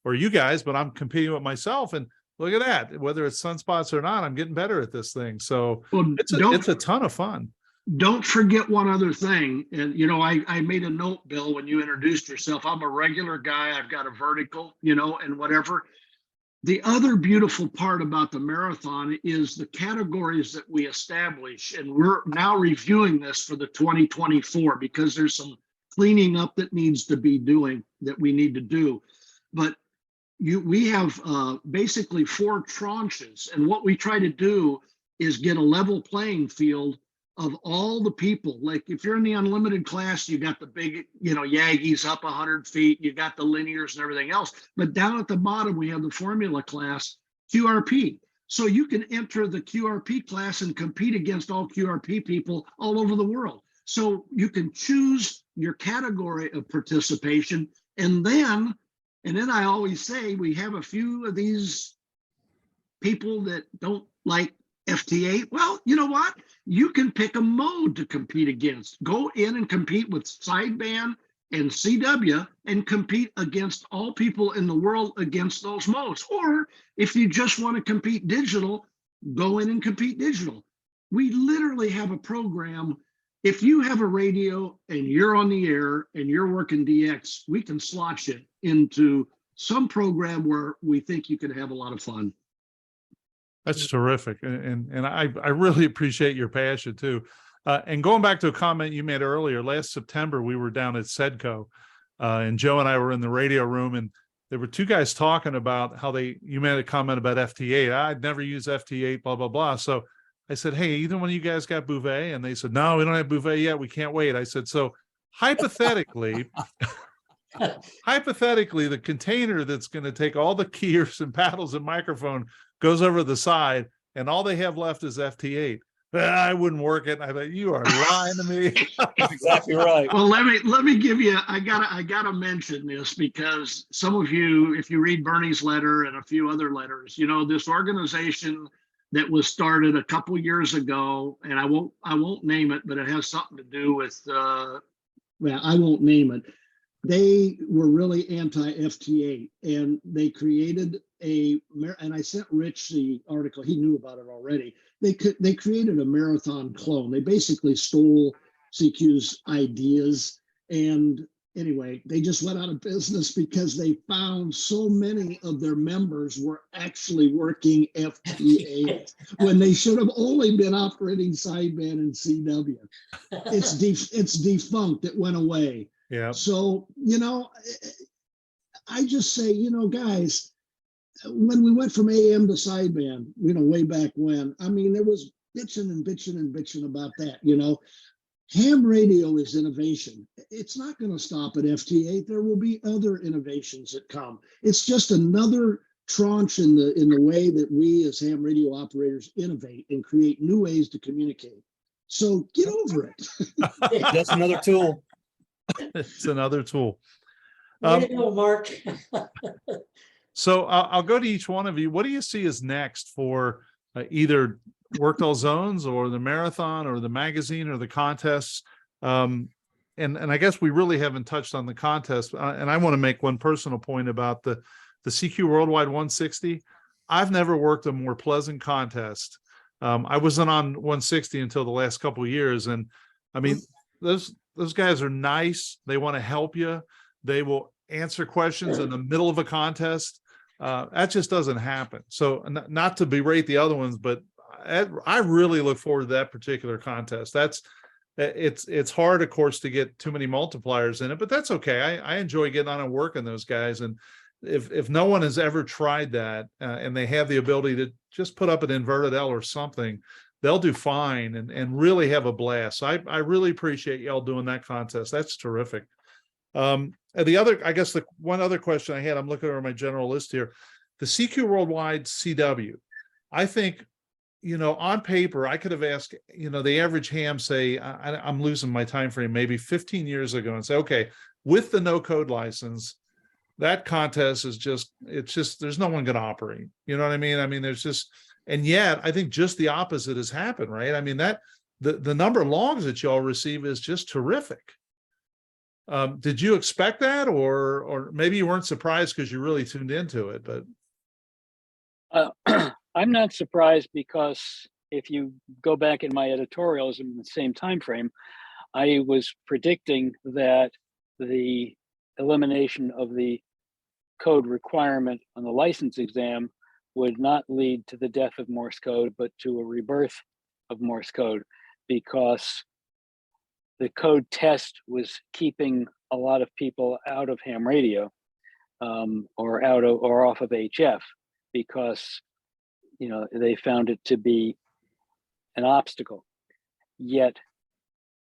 [SPEAKER 1] or you guys, but I'm competing with myself. And look at that, whether it's sunspots or not, I'm getting better at this thing. So
[SPEAKER 2] Well,
[SPEAKER 1] it's a ton of fun.
[SPEAKER 2] Don't forget one other thing. And, I made a note, Bill, when you introduced yourself. I'm a regular guy. I've got a vertical, and whatever. The other beautiful part about the marathon is the categories that we establish. And we're now reviewing this for the 2024 because there's some cleaning up that needs to be that we need to do. But we have basically 4 tranches. And what we try to do is get a level playing field of all the people. Like if you're in the unlimited class, you got the big, Yagis up 100 feet, you got the linears and everything else. But down at the bottom, we have the formula class, QRP. So you can enter the QRP class and compete against all QRP people all over the world. So you can choose your category of participation. And then I always say we have a few of these people that don't like FT8. Well, you know what? You can pick a mode to compete against. Go in and compete with sideband and CW and compete against all people in the world against those modes. Or if you just want to compete digital, go in and compete digital. We literally have a program. If you have a radio and you're on the air and you're working DX, we can slot you into some program where we think you can have a lot of fun.
[SPEAKER 1] That's terrific. And I really appreciate your passion too. And going back to a comment you made earlier, last September, we were down at SEDCO and Joe and I were in the radio room, and there were 2 guys talking about how you made a comment about FT8. I'd never use FT8, blah, blah, blah. So I said, hey, either one of you guys got Bouvet? And they said, no, we don't have Bouvet yet. We can't wait. I said, so hypothetically, the container that's going to take all the gears and paddles and microphone goes over the side, and all they have left is FT8. I wouldn't work it. I thought, you are lying to me.
[SPEAKER 4] That's exactly right.
[SPEAKER 2] Well, let me give you. I gotta mention this because some of you, if you read Bernie's letter and a few other letters, this organization that was started a couple years ago, and I won't name it, but it has something to do with. I won't name it. They were really anti-FT8, and they created and I sent Rich the article. He knew about it already. They created a marathon clone. They basically stole CQ's ideas, and anyway, they just went out of business because they found so many of their members were actually working FT8 when they should have only been operating sideband and CW. It's defunct. It went away.
[SPEAKER 1] Yeah.
[SPEAKER 2] So, I just say, guys, when we went from AM to sideband, way back when, I mean, there was bitching and bitching and bitching about that, Ham radio is innovation. It's not going to stop at FT8. There will be other innovations that come. It's just another tranche in the way that we as ham radio operators innovate and create new ways to communicate. So get over it.
[SPEAKER 4] That's another tool.
[SPEAKER 1] It's another tool.
[SPEAKER 3] Way to go, Mark.
[SPEAKER 1] So I'll go to each one of you. What do you see as next for either Worked All Zones or the marathon or the magazine or the contests? And I guess we really haven't touched on the contest. And I want to make one personal point about the CQ Worldwide 160. I've never worked a more pleasant contest. I wasn't on 160 until the last couple of years, and I mean, those guys are nice. They want to help you. They will answer questions in the middle of a contest. That just doesn't happen. So not to berate the other ones, but I really look forward to that particular contest. It's hard, of course, to get too many multipliers in it, but that's okay. I enjoy getting on and working those guys. And if no one has ever tried that and they have the ability to just put up an inverted L or something, they'll do fine and really have a blast. So I really appreciate y'all doing that contest. That's terrific. I guess the one other question I had, I'm looking over my general list here, the CQ Worldwide CW. I think, on paper, I could have asked, the average ham, say, I'm losing my time frame, maybe 15 years ago, and say, okay, with the no code license, that contest is there's no one going to operate. You know what I mean? I mean, and yet I think just the opposite has happened, right? I mean, the number of logs that y'all receive is just terrific. Did you expect that, or maybe you weren't surprised because you really tuned into it? But
[SPEAKER 5] I'm not surprised, because if you go back in my editorials in the same time frame, I was predicting that the elimination of the code requirement on the license exam would not lead to the death of Morse code, but to a rebirth of Morse code, because the code test was keeping a lot of people out of ham radio, or off of HF, because they found it to be an obstacle. Yet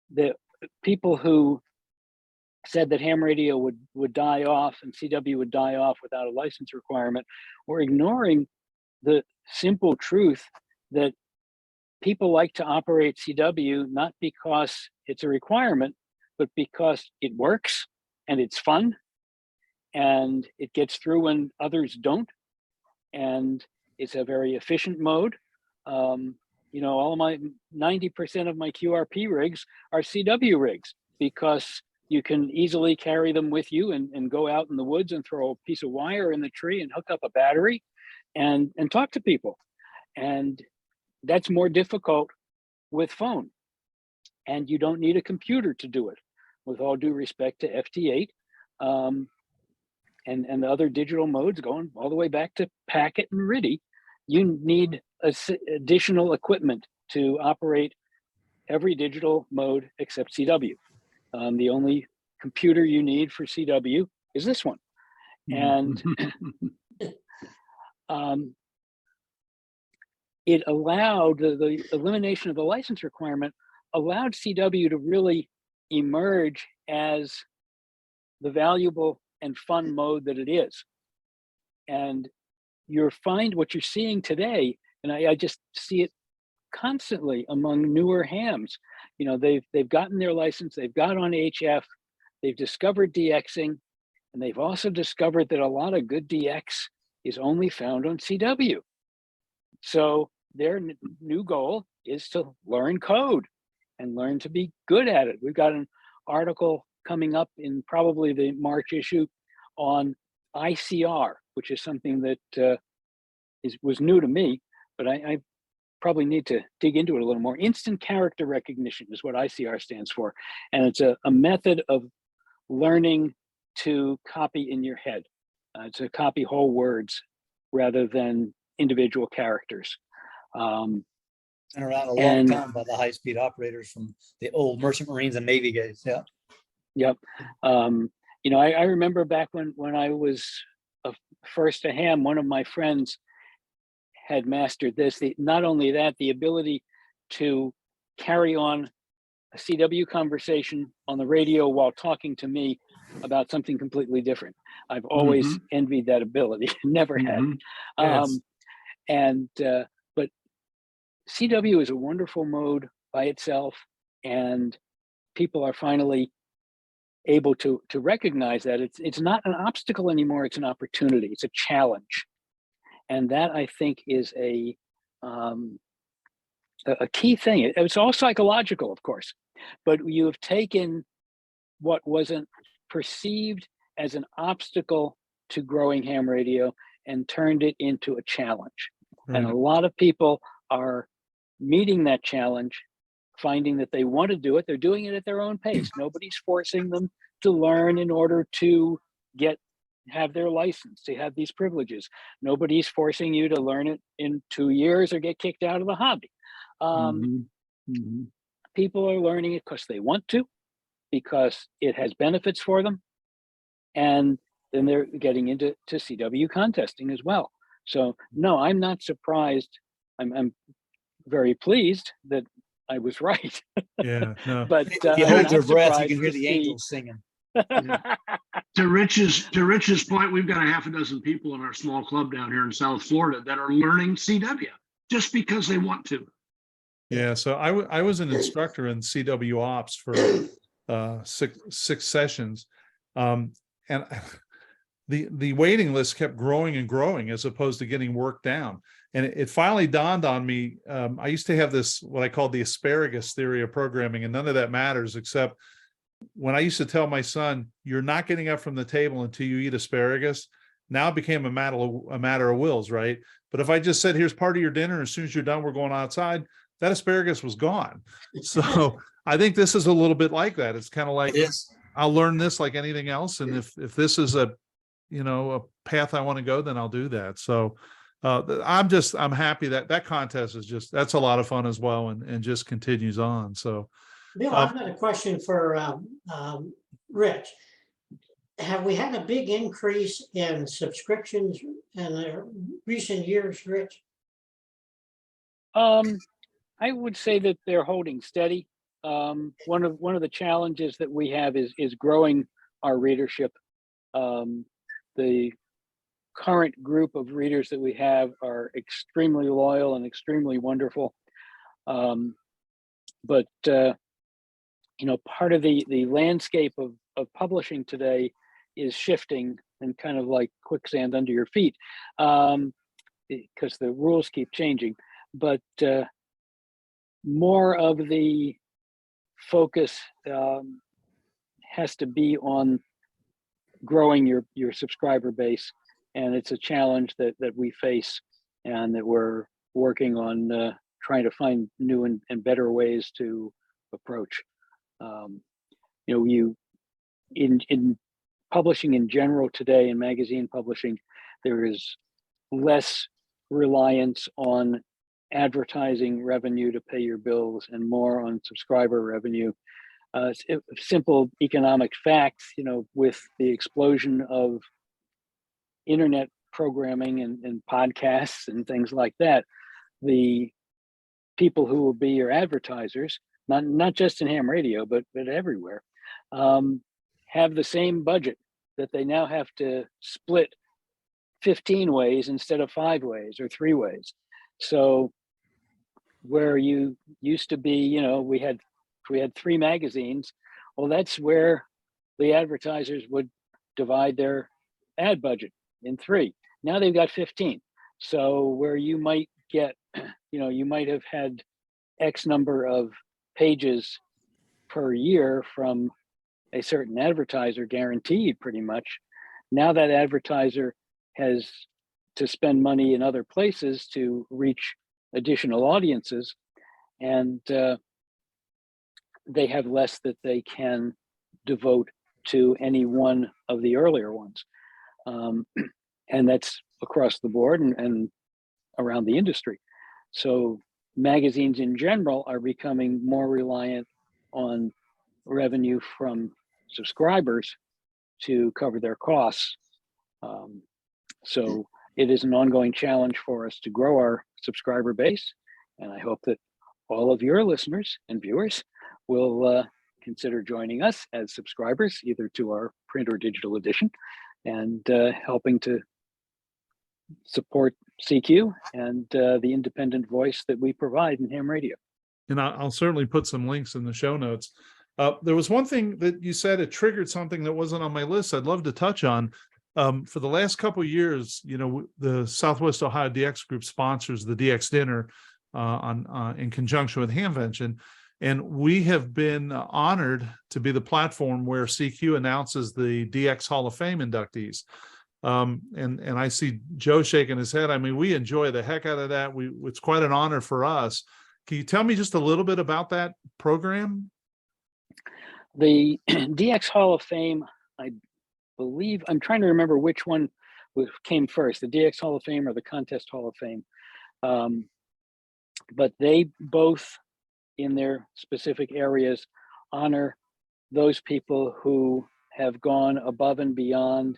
[SPEAKER 5] the people who said that ham radio would die off and CW would die off without a license requirement were ignoring the simple truth that people like to operate CW not because it's a requirement, but because it works and it's fun and it gets through when others don't, and it's a very efficient mode. All of my 90% of my QRP rigs are CW rigs, because you can easily carry them with you and go out in the woods and throw a piece of wire in the tree and hook up a battery and talk to people. And that's more difficult with phone. And you don't need a computer to do it, with all due respect to FT8 and the other digital modes going all the way back to packet and RIDI. You need additional equipment to operate every digital mode except CW. The only computer you need for CW is this one. And it allowed the elimination of the license requirement allowed CW to really emerge as the valuable and fun mode that it is. And what you're seeing today, and I just see it constantly among newer hams. They've gotten their license, they've got on HF, they've discovered DXing, and they've also discovered that a lot of good DX is only found on CW. So their new goal is to learn code and learn to be good at it. We've got an article coming up in probably the March issue on ICR, which is something that was new to me, but I probably need to dig into it a little more. Instant character recognition is what ICR stands for. And it's a method of learning to copy in your head, to copy whole words rather than individual characters.
[SPEAKER 4] And around a long time by the high-speed operators from the old Merchant Marines and Navy guys. Yeah.
[SPEAKER 5] Yep. I remember back when I was first a ham, one of my friends had mastered this. Not only that, the ability to carry on a CW conversation on the radio while talking to me about something completely different. I've always envied that ability, never had.
[SPEAKER 2] Yes.
[SPEAKER 5] But CW is a wonderful mode by itself, and people are finally able to recognize that it's not an obstacle anymore, it's an opportunity, it's a challenge. And that, I think, is a key thing. It's all psychological, of course, but you have taken what wasn't perceived as an obstacle to growing ham radio, and turned it into a challenge. And a
[SPEAKER 1] Right.
[SPEAKER 5] lot of people are meeting that challenge, finding that they want to do it. They're doing it at their own pace. Nobody's forcing them to learn in order to have their license, to have these privileges. Nobody's forcing you to learn it in 2 years or get kicked out of the hobby.
[SPEAKER 2] Mhm. Mhm.
[SPEAKER 5] People are learning it because they want to, because it has benefits for them. And then they're getting into CW contesting as well. So no, I'm not surprised. I'm very pleased that I was right.
[SPEAKER 1] Yeah. No.
[SPEAKER 5] But
[SPEAKER 4] If you
[SPEAKER 5] I'm
[SPEAKER 4] hold your
[SPEAKER 5] not
[SPEAKER 4] breath, you can
[SPEAKER 5] surprised
[SPEAKER 4] hear
[SPEAKER 5] to
[SPEAKER 4] the
[SPEAKER 5] see.
[SPEAKER 4] angels singing.
[SPEAKER 2] To Rich's point, we've got a half a dozen people in our small club down here in South Florida that are learning CW just because they want to.
[SPEAKER 1] Yeah. So I was an instructor in CW ops for six sessions. And the waiting list kept growing and growing as opposed to getting worked down. And it finally dawned on me. I used to have this, what I call the asparagus theory of programming, and none of that matters except when I used to tell my son, you're not getting up from the table until you eat asparagus. Now it became a matter of wills, right? But if I just said, here's part of your dinner, as soon as you're done, we're going outside, that asparagus was gone. So I think this is a little bit like that. It's kind of like,
[SPEAKER 4] It is.
[SPEAKER 1] I'll learn this like anything else. And if this is a path I want to go, then I'll do that. So I'm happy that contest is that's a lot of fun as well. And just continues on. So
[SPEAKER 3] Bill, I've got a question for Rich. Have we had a big increase in subscriptions in recent years, Rich?
[SPEAKER 5] I would say that they're holding steady. One of the challenges that we have is growing our readership. The current group of readers that we have are extremely loyal and extremely wonderful. But part of the landscape of publishing today is shifting and kind of like quicksand under your feet, because the rules keep changing. But more of the focus has to be on growing your subscriber base, and it's a challenge that we face and that we're working on trying to find new and better ways to approach. You in publishing in general today, in magazine publishing, there is less reliance on advertising revenue to pay your bills and more on subscriber revenue. Simple economic facts, with the explosion of internet programming and podcasts and things like that, the people who will be your advertisers, not just in ham radio, but everywhere, have the same budget that they now have to split 15 ways instead of 5 ways or 3 ways. So where you used to be, we had 3 magazines, well, that's where the advertisers would divide their ad budget in 3. Now they've got 15. So where you might get, you might have had X number of pages per year from a certain advertiser, guaranteed pretty much. Now that advertiser has to spend money in other places to reach additional audiences, and they have less that they can devote to any one of the earlier ones. And that's across the board and around the industry. So magazines in general are becoming more reliant on revenue from subscribers to cover their costs. So it is an ongoing challenge for us to grow our subscriber base. And I hope that all of your listeners and viewers will consider joining us as subscribers, either to our print or digital edition, and helping to support CQ and the independent voice that we provide in ham radio.
[SPEAKER 1] And I'll certainly put some links in the show notes. There was one thing that you said, it triggered something that wasn't on my list I'd love to touch on. For the last couple of years, the Southwest Ohio DX Group sponsors the DX Dinner in conjunction with Hamvention. And we have been honored to be the platform where CQ announces the DX Hall of Fame inductees. And I see Joe shaking his head. I mean, we enjoy the heck out of that. It's quite an honor for us. Can you tell me just a little bit about that program?
[SPEAKER 5] The DX Hall of Fame, I believe, I'm trying to remember which one came first, the DX Hall of Fame or the Contest Hall of Fame. But they both, in their specific areas, honor those people who have gone above and beyond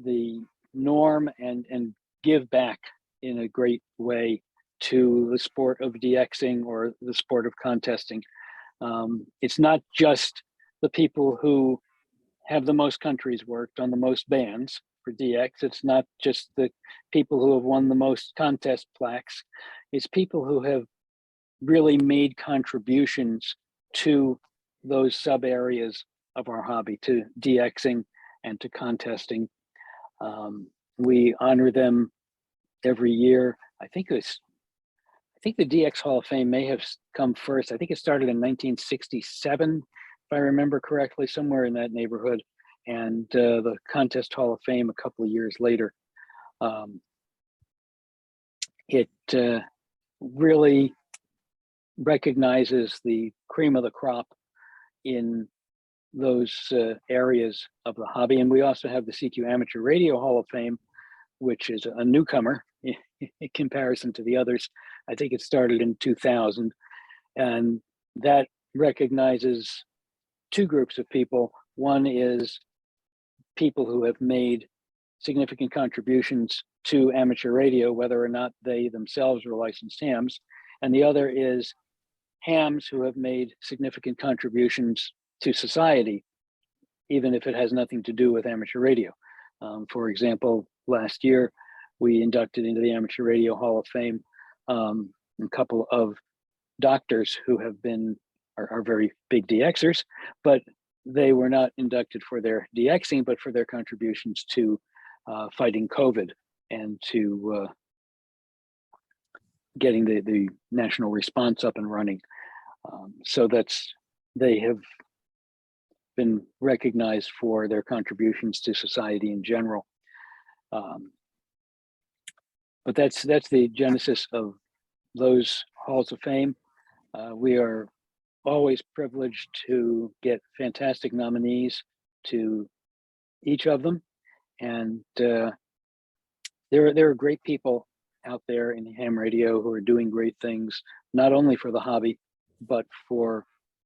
[SPEAKER 5] the norm and give back in a great way to the sport of DXing or the sport of contesting. It's not just the people who have the most countries worked on the most bands for DX. It's not just the people who have won the most contest plaques. It's people who have really made contributions to those sub areas of our hobby, to DXing and to contesting. We honor them every year. I think the DX Hall of Fame may have come first. I think it started in 1967, if I remember correctly, somewhere in that neighborhood. And the Contest Hall of Fame a couple of years later. It really recognizes the cream of the crop in those areas of the hobby. And we also have the CQ Amateur Radio Hall of Fame, which is a newcomer in comparison to the others. I think it started in 2000, and that recognizes two groups of people. One is people who have made significant contributions to amateur radio, whether or not they themselves are licensed hams. And the other is hams who have made significant contributions to society, even if it has nothing to do with amateur radio. For example, last year, we inducted into the Amateur Radio Hall of Fame a couple of doctors who have are very big DXers, but they were not inducted for their DXing, but for their contributions to fighting COVID and to getting the national response up and running. So they have been recognized for their contributions to society in general. But that's the genesis of those halls of fame. We are always privileged to get fantastic nominees to each of them, and there are great people out there in ham radio who are doing great things, not only for the hobby, but for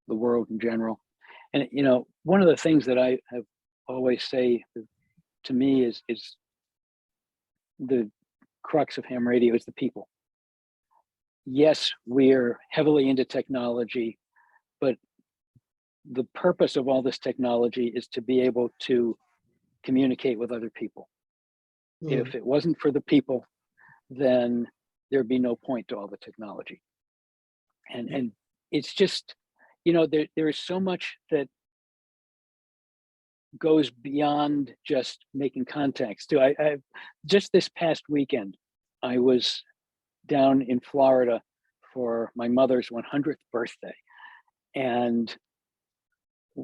[SPEAKER 5] the world in general. And you know, one of the things that I have always say to me is the crux of ham radio is the people. Yes, we're heavily into technology, but the purpose of all this technology is to be able to communicate with other people. If it wasn't for the people, then there'd be no point to all the technology. And it's just, you know, there is so much that goes beyond just making contacts too. I just this past weekend, I was down in Florida for my mother's 100th birthday. And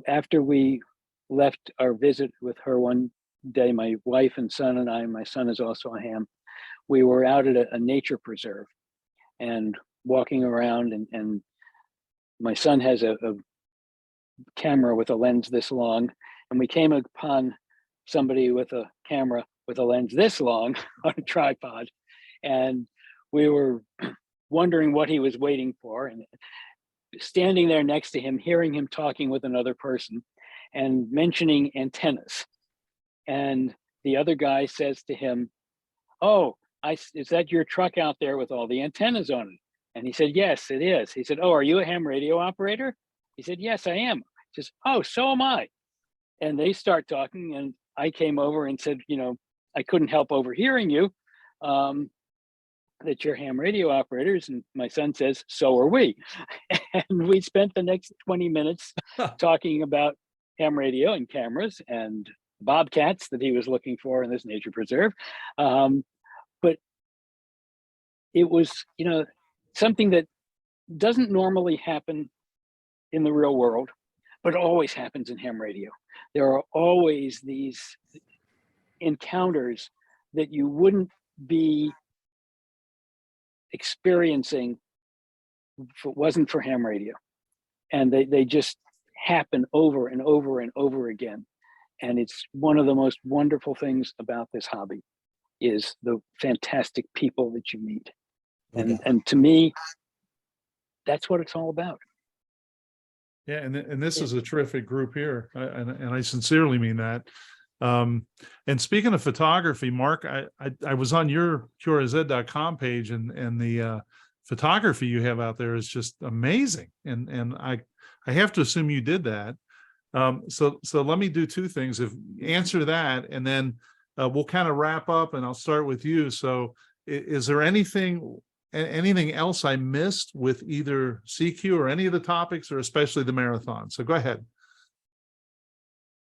[SPEAKER 5] after we left our visit with her one day, my wife and son and I, my son is also a ham, we were out at a nature preserve and walking around, and my son has a camera with a lens this long, and we came upon somebody with a camera with a lens this long on a tripod, and we were wondering what he was waiting for, and standing there next to him, hearing him talking with another person and mentioning antennas. And the other guy says to him, "Oh, is that your truck out there with all the antennas on it?" And he said, "Yes, it is." He said, "Oh, are you a ham radio operator?" He said, "Yes, I am." He says, "Oh, so am I." And they start talking, and I came over and said, you know, I couldn't help overhearing you, that you're ham radio operators. And my son says, "So are we." And we spent the next 20 minutes talking about ham radio and cameras and bobcats that he was looking for in this nature preserve. But it was, you know, something that doesn't normally happen in the real world, but always happens in ham radio. There are always these encounters that you wouldn't be experiencing if it wasn't for ham radio. And they just happen over and over and over again. And it's one of the most wonderful things about this hobby is the fantastic people that you meet. And to me, that's what it's all about.
[SPEAKER 1] Yeah, and this is a terrific group here, and I sincerely mean that. And speaking of photography, Mark, I was on your QRZ.com page, and the photography you have out there is just amazing, and I have to assume you did that. So let me do two things. If answer that, and then we'll kind of wrap up, and I'll start with you. So, is there anything else I missed with either CQ or any of the topics, or especially the marathon? So go ahead.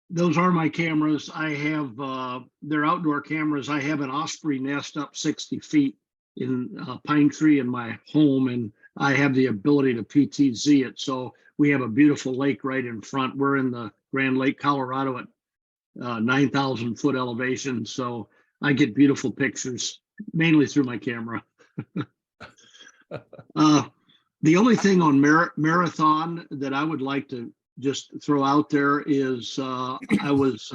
[SPEAKER 2] Those are my cameras. I have, they're outdoor cameras. I have an osprey nest up 60 feet in a pine tree in my home, and I have the ability to PTZ it. So we have a beautiful lake right in front. We're in the Grand Lake, Colorado at 9,000 foot elevation. So I get beautiful pictures, mainly through my camera. The only thing on marathon that I would like to just throw out there is I was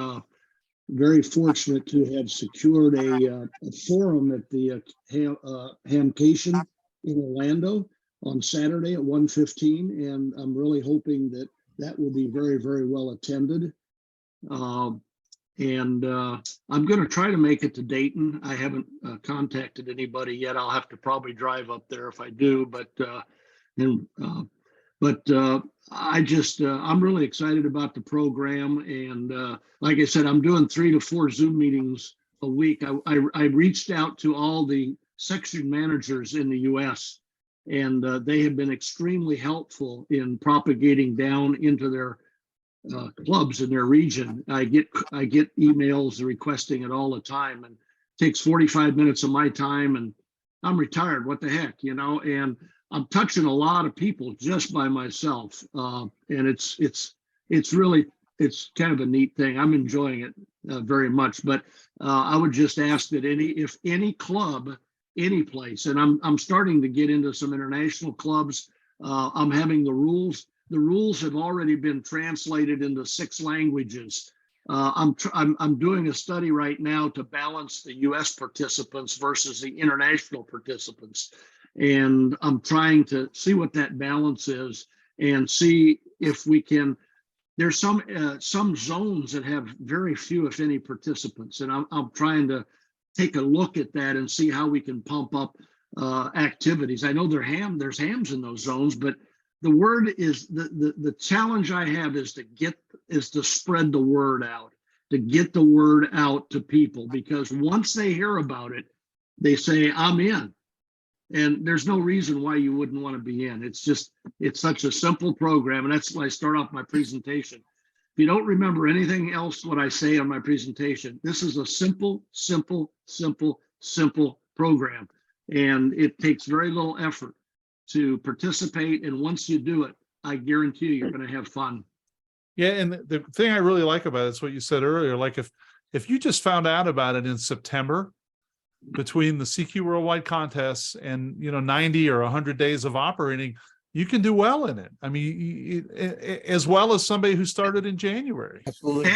[SPEAKER 2] very fortunate to have secured a forum at the Hamcation in Orlando on Saturday at 1:15, and I'm really hoping that that will be very, very well attended. And I'm going to try to make it to Dayton. I haven't contacted anybody yet. I'll have to probably drive up there if I do, but I just I'm really excited about the program, and like I said, I'm doing 3 to 4 Zoom meetings a week. I reached out to all the section managers in the U.S., and they have been extremely helpful in propagating down into their clubs in their region. I get emails requesting it all the time, and it takes 45 minutes of my time, and I'm retired. What the heck, you know? And I'm touching a lot of people just by myself, and it's really kind of a neat thing. I'm enjoying it very much. But I would just ask that if any club, any place, and I'm starting to get into some international clubs. I'm having the rules. The rules have already been translated into 6 languages. I'm doing a study right now to balance the U.S. participants versus the international participants. And I'm trying to see what that balance is and see if we can. There's some zones that have very few, if any, participants, and I'm trying to take a look at that and see how we can pump up activities. I know there's hams in those zones, but the word is the challenge I have is to spread the word out, to get the word out to people, because once they hear about it, they say, I'm in. And there's no reason why you wouldn't want to be in. It's such a simple program. And that's why I start off my presentation. If you don't remember anything else, what I say on my presentation, this is a simple program. And it takes very little effort to participate. And once you do it, I guarantee you're going to have fun.
[SPEAKER 1] Yeah, and the thing I really like about it is what you said earlier. Like if you just found out about it in September, between the CQ Worldwide contests and 90 or 100 days of operating, you can do well in it. I mean, as well as somebody who started in January.
[SPEAKER 4] Absolutely.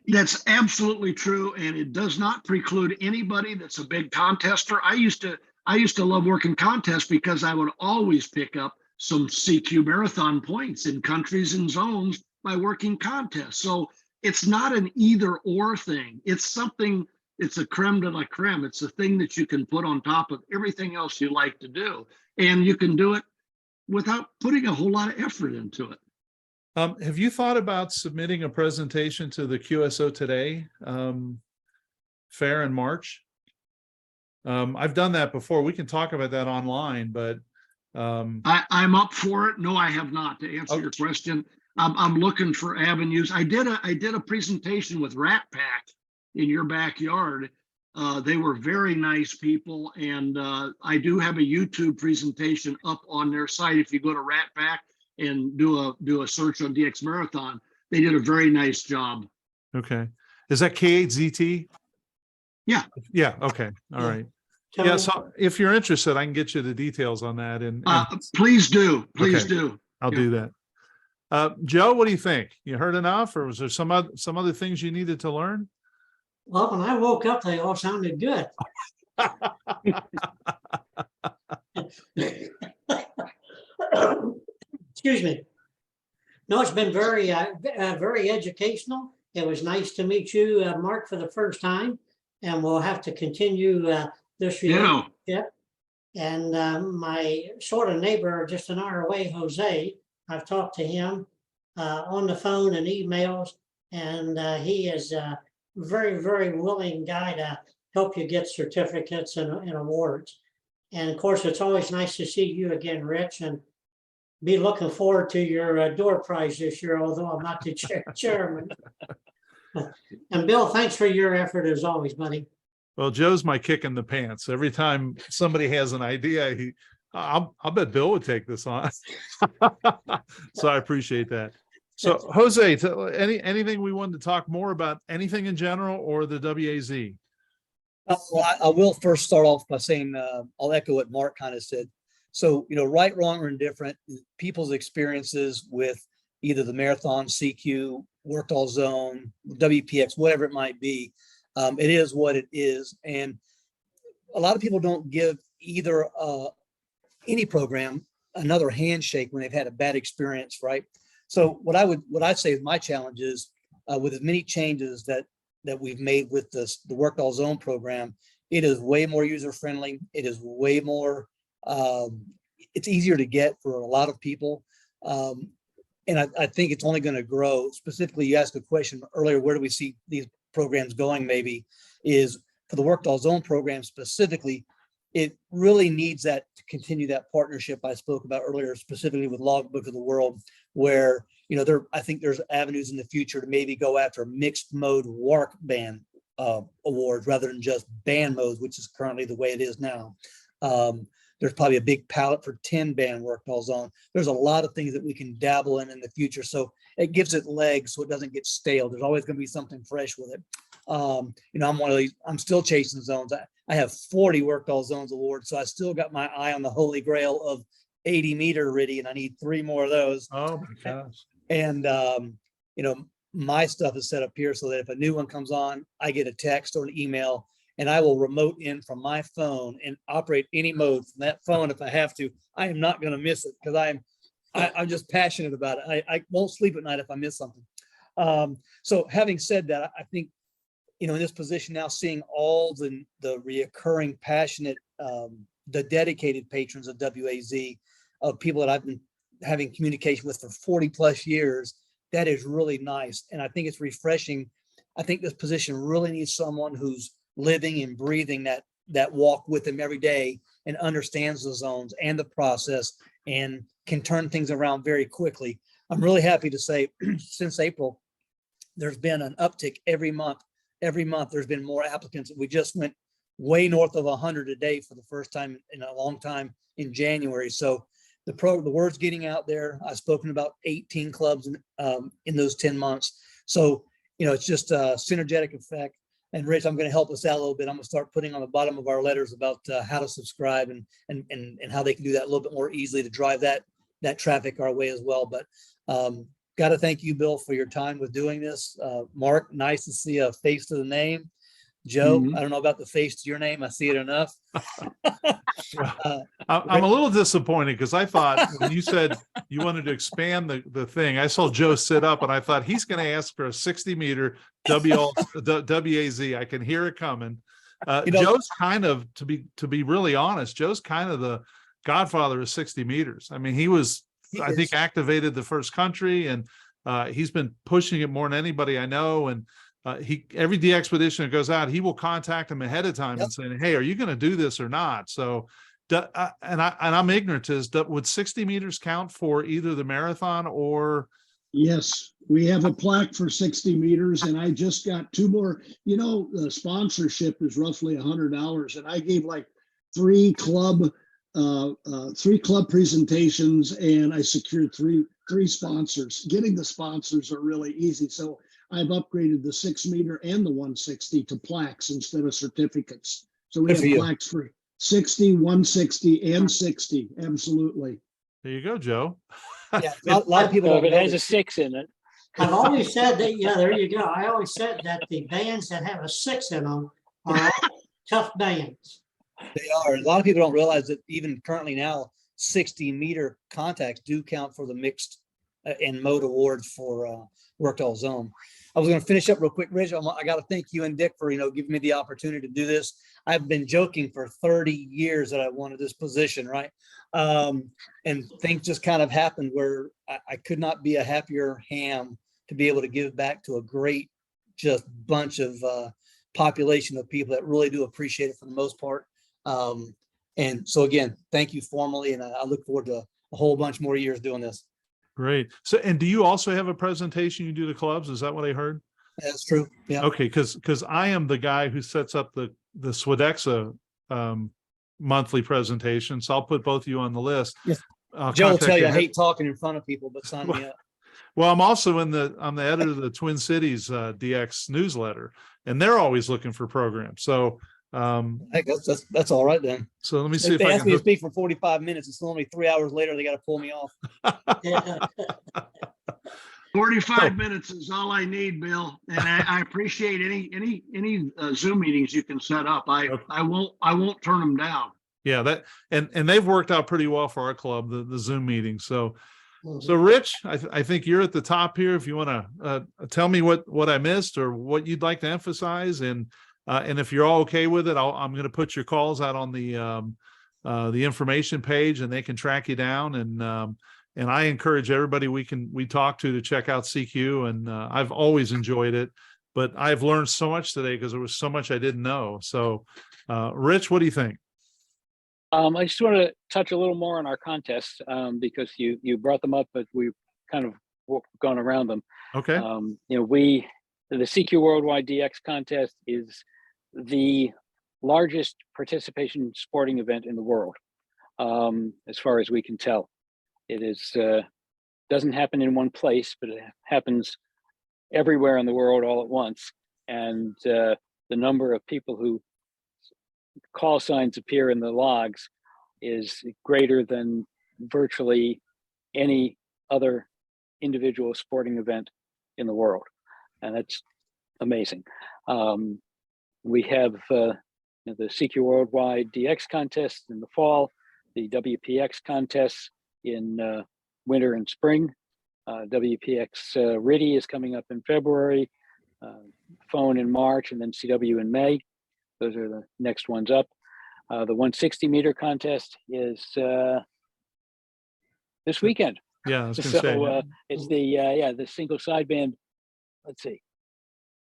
[SPEAKER 2] That's absolutely true, and it does not preclude anybody that's a big contester. I used to love working contests because I would always pick up some CQ marathon points in countries and zones by working contests. So it's not an either or thing. It's something. It's a creme de la creme. It's a thing that you can put on top of everything else you like to do. And you can do it without putting a whole lot of effort into it.
[SPEAKER 1] Have you thought about submitting a presentation to the QSO Today fair in March? I've done that before. We can talk about that online, but
[SPEAKER 2] I'm up for it. No, I have not. To answer your question, I'm looking for avenues. I did a presentation with Rat Pack in your backyard. They were very nice people, and I do have a YouTube presentation up on their site. If you go to Rat Pack and do a search on DX Marathon, they did a very nice job.
[SPEAKER 1] Okay, is that K8ZT?
[SPEAKER 2] Yeah.
[SPEAKER 1] Yeah. Okay. All
[SPEAKER 3] Yeah.
[SPEAKER 1] right.
[SPEAKER 3] Tony?
[SPEAKER 1] Yeah. So if you're interested, I can get you the details on that. And
[SPEAKER 2] Please do. Please
[SPEAKER 1] Okay.
[SPEAKER 2] do.
[SPEAKER 1] I'll
[SPEAKER 2] Yeah.
[SPEAKER 1] do that. Joe, what do you think? You heard enough, or was there some other things you needed to learn?
[SPEAKER 3] Well, when I woke up, they all sounded good. Excuse me. No, it's been very educational. It was nice to meet you, Mark, for the first time, and we'll have to continue this
[SPEAKER 2] Ditto.
[SPEAKER 3] relationship. And my sort of neighbor just an hour away, Jose, I've talked to him on the phone and emails, and he is a very, very willing guy to help you get certificates and awards. And of course, it's always nice to see you again, Rich, and be looking forward to your door prize this year, although I'm not the chairman. And Bill, thanks for your effort as always, buddy.
[SPEAKER 1] Well, Joe's my kick in the pants. Every time somebody has an idea, I'll bet Bill would take this on. So I appreciate that. So Jose, anything we wanted to talk more about, anything in general or the WAZ?
[SPEAKER 4] Well, I will first start off by saying, I'll echo what Mark kind of said. So, right, wrong, or indifferent, people's experiences with either the marathon, CQ, worked all zone, WPX, whatever it might be, it is what it is. And a lot of people don't give either any program another handshake when they've had a bad experience, right? So what I'd say is my challenge is with as many changes that we've made with the Worked All Zone program, it is way more user friendly. It is way more, it's easier to get for a lot of people. And I think it's only going to grow. Specifically, you asked a question earlier, where do we see these programs going? Maybe is for the Worked All Zone program specifically, it really needs that to continue that partnership I spoke about earlier, specifically with Logbook of the World, where, I think there's avenues in the future to maybe go after mixed mode WARC band awards rather than just band modes, which is currently the way it is now. There's probably a big palette for 10 band Worked All Zone. There's a lot of things that we can dabble in the future. So it gives it legs so it doesn't get stale. There's always going to be something fresh with it. I'm one of these, I'm still chasing zones. I have 40 Worked All Zones awards. So I still got my eye on the holy grail of 80-meter RIDI, and I need 3 more of those.
[SPEAKER 1] Oh my gosh.
[SPEAKER 4] And, my stuff is set up here so that if a new one comes on, I get a text or an email, and I will remote in from my phone and operate any mode from that phone if I have to. I am not going to miss it because I'm just passionate about it. I won't sleep at night if I miss something. So having said that, I think, in this position now, seeing all the reoccurring passionate, the dedicated patrons of WAZ, of people that I've been having communication with for 40 plus years, that is really nice. And I think it's refreshing. I think this position really needs someone who's living and breathing that walk with them every day and understands the zones and the process and can turn things around very quickly. I'm really happy to say since April, there's been an uptick every month. Every month there's been more applicants. We just went way north of 100 a day for the first time in a long time in January. So the word's getting out there. I've spoken about 18 clubs in those 10 months. So, it's just a synergetic effect. And Rich, I'm going to help us out a little bit. I'm going to start putting on the bottom of our letters about how to subscribe and how they can do that a little bit more easily to drive that traffic our way as well. But got to thank you, Bill, for your time with doing this. Mark, nice to see a face to the name. Joe, I don't know about the face to your name. I see it enough.
[SPEAKER 1] I'm a little disappointed because I thought when you said you wanted to expand the thing, I saw Joe sit up and I thought he's going to ask for a 60-meter WAZ. I can hear it coming. Joe's kind of, to be really honest, Joe's kind of the godfather of 60 meters. I mean, I think activated the first country, and he's been pushing it more than anybody I know. And every DXpedition that goes out, he will contact him ahead of time and say, "Hey, are you going to do this or not?" So, and I'm ignorant to this. Would 60 meters count for either the marathon or?
[SPEAKER 2] Yes, we have a plaque for 60 meters, and I just got 2 more. The sponsorship is roughly $100, and I gave like 3 club presentations, and I secured three sponsors. Getting the sponsors are really easy. So I've upgraded the 6 meter and the 160 to plaques instead of certificates. So we
[SPEAKER 4] Good
[SPEAKER 2] have
[SPEAKER 4] for you.
[SPEAKER 2] plaques for 60, 160, and 60. Absolutely.
[SPEAKER 1] There you go, Joe.
[SPEAKER 4] Yeah, a lot of people
[SPEAKER 5] So if
[SPEAKER 4] don't
[SPEAKER 5] it
[SPEAKER 4] know
[SPEAKER 5] has a
[SPEAKER 4] this.
[SPEAKER 5] 6 in it,
[SPEAKER 3] I've always said that, yeah, there you go. I always said that the bands that have a 6 in them are all tough bands.
[SPEAKER 4] They are. A lot of people don't realize that even currently now, 60-meter contacts do count for the mixed and mode awards for worked all zone. I was going to finish up real quick, Rich. I got to thank you and Dick for, giving me the opportunity to do this. I've been joking for 30 years that I wanted this position, right? And things just kind of happened where I could not be a happier ham to be able to give back to a great just bunch of population of people that really do appreciate it for the most part. And so again, thank you formally, and I look forward to a whole bunch more years doing this.
[SPEAKER 1] Great. So, and do you also have a presentation you do to clubs? Is that what I heard?
[SPEAKER 4] That's true. Yeah.
[SPEAKER 1] Okay, because I am the guy who sets up the SWDEXA monthly presentation. So I'll put both of you on the list.
[SPEAKER 4] Yes.
[SPEAKER 1] I'll
[SPEAKER 4] Joe will
[SPEAKER 1] contact
[SPEAKER 4] tell you
[SPEAKER 1] your
[SPEAKER 4] I
[SPEAKER 1] head-
[SPEAKER 4] hate talking in front of people, but sign me up.
[SPEAKER 1] Well, I'm also I'm the editor of the Twin Cities DX newsletter, and they're always looking for programs. So
[SPEAKER 4] Heck, that's all right then.
[SPEAKER 1] so let me see
[SPEAKER 4] If
[SPEAKER 1] if
[SPEAKER 4] they
[SPEAKER 1] I
[SPEAKER 4] ask
[SPEAKER 1] can
[SPEAKER 4] me to
[SPEAKER 1] hook.
[SPEAKER 4] speak for 45 minutes, it's only 3 hours later they got to pull me off.
[SPEAKER 3] Yeah.
[SPEAKER 2] 45 minutes is all I need, Bill. And I appreciate any Zoom meetings you can set up. I won't turn them down.
[SPEAKER 1] Yeah, that and they've worked out pretty well for our club, the Zoom meetings. So
[SPEAKER 3] Mhm.
[SPEAKER 1] Rich, I think you're at the top here. If you want to tell me what I missed or what you'd like to emphasize, and if you're all okay with it, I'm going to put your calls out on the information page, and they can track you down. And I encourage everybody we talk to check out CQ. And I've always enjoyed it, but I've learned so much today because there was so much I didn't know. So, Rich, what do you think?
[SPEAKER 5] I just want to touch a little more on our contests because you brought them up, but we've kind of gone around them.
[SPEAKER 1] Okay.
[SPEAKER 5] The CQ Worldwide DX contest is the largest participation sporting event in the world, as far as we can tell. It is doesn't happen in one place, but it happens everywhere in the world all at once. And the number of people who call signs appear in the logs is greater than virtually any other individual sporting event in the world. And that's amazing. We have the CQ Worldwide DX contest in the fall, the WPX contests in winter and spring. WPX RIDI is coming up in February, phone in March, and then CW in May. Those are the next ones up. The 160 meter contest is this weekend.
[SPEAKER 1] Yeah, I was going to say.
[SPEAKER 5] It's the single sideband. Let's see.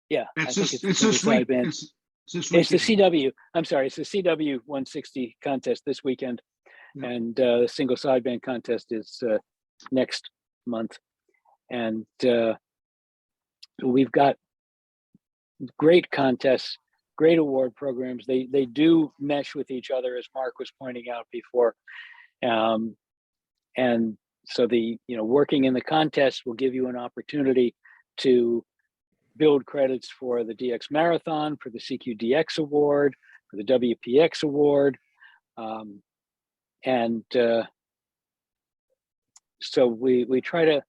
[SPEAKER 5] Yeah, I think it's the
[SPEAKER 2] It's
[SPEAKER 5] single
[SPEAKER 2] this week.
[SPEAKER 5] sideband.
[SPEAKER 2] It's this
[SPEAKER 5] It's the
[SPEAKER 2] weekend.
[SPEAKER 5] CW. I'm sorry. It's the CW 160 contest this weekend,
[SPEAKER 2] Yeah.
[SPEAKER 5] and the single sideband contest is next month. And we've got great contests, great award programs. They do mesh with each other, as Mark was pointing out before. And so working in the contest will give you an opportunity to build credits for the DX Marathon, for the CQDX Award, for the WPX Award. So we try to,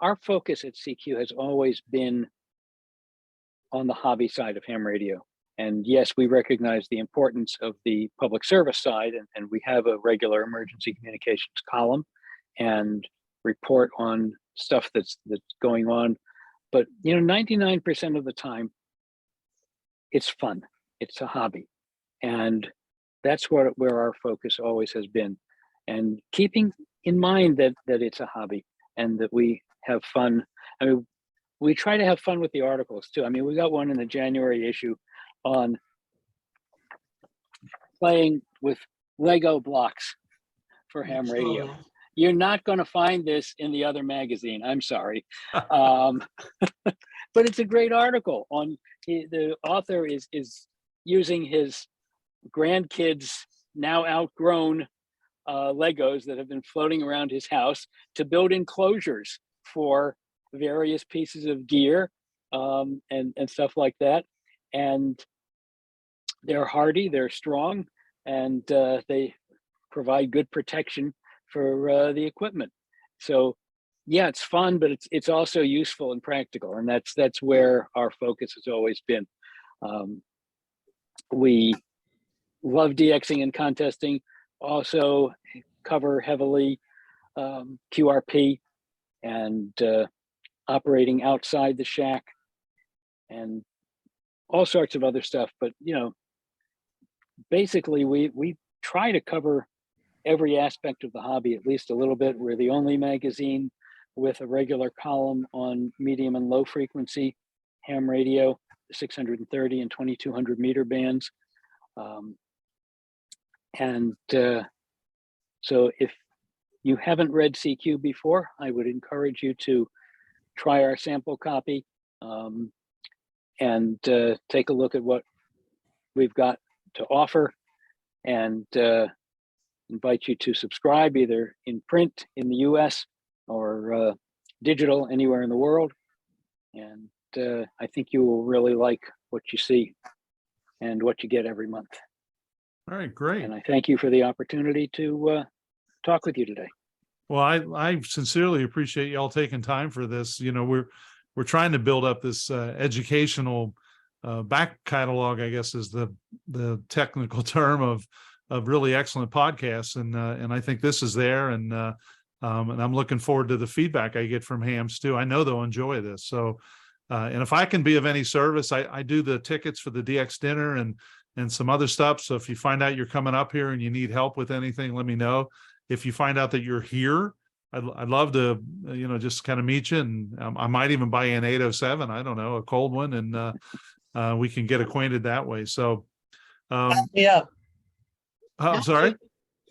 [SPEAKER 5] our focus at CQ has always been on the hobby side of ham radio. And yes, we recognize the importance of the public service side, and we have a regular emergency communications column and report on stuff that's going on. But 99% of the time, it's fun. It's a hobby, and that's where our focus always has been. And keeping in mind that it's a hobby and that we have fun. I mean, we try to have fun with the articles too. I mean, we got one in the January issue on playing with Lego blocks for ham radio.
[SPEAKER 3] Oh,
[SPEAKER 5] You're not going to find this in the other magazine. I'm sorry. But it's a great article on the author is using his grandkids' now outgrown Legos that have been floating around his house to build enclosures for various pieces of gear, and stuff like that. And they're hardy, they're strong, and they provide good protection for the equipment. So yeah, it's fun, but it's also useful and practical, and that's where our focus has always been. We love DXing and contesting, also cover heavily QRP and operating outside the shack and all sorts of other stuff. But basically we try to cover every aspect of the hobby at least a little bit. We're the only magazine with a regular column on medium and low frequency ham radio, 630 and 2200 meter bands. So if you haven't read CQ before, I would encourage you to try our sample copy and take a look at what we've got to offer, and invite you to subscribe either in print in the US or digital anywhere in the world. And I think you will really like what you see and what you get every month.
[SPEAKER 1] All right, great.
[SPEAKER 5] And I thank you for the opportunity to talk with you today.
[SPEAKER 1] Well, I sincerely appreciate y'all taking time for this. We're trying to build up this educational back catalog, I guess is the technical term of really excellent podcasts, and I think this is there, and I'm looking forward to the feedback I get from hams too. I know they'll enjoy this. So, and if I can be of any service, I do the tickets for the DX dinner and some other stuff. So if you find out you're coming up here and you need help with anything, let me know. If you find out that you're here, I'd love to, just kind of meet you, and I might even buy you an 807. I don't know, a cold one, and we can get acquainted that way. So,
[SPEAKER 4] Yeah,
[SPEAKER 1] I'm sorry.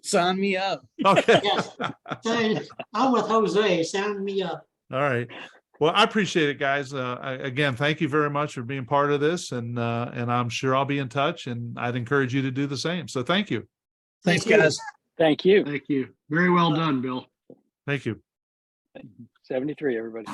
[SPEAKER 4] sign me up.
[SPEAKER 1] Okay.
[SPEAKER 3] Yes. So, I'm with Jose. Sound me up.
[SPEAKER 1] All right. Well, I appreciate it, guys. Again, thank you very much for being part of this, and I'm sure I'll be in touch, and I'd encourage you to do the same. So, thank you.
[SPEAKER 4] Thanks,
[SPEAKER 3] Thank you.
[SPEAKER 4] guys.
[SPEAKER 5] Thank you.
[SPEAKER 2] Thank you. Very well done, Bill.
[SPEAKER 1] Thank you.
[SPEAKER 5] 73, everybody.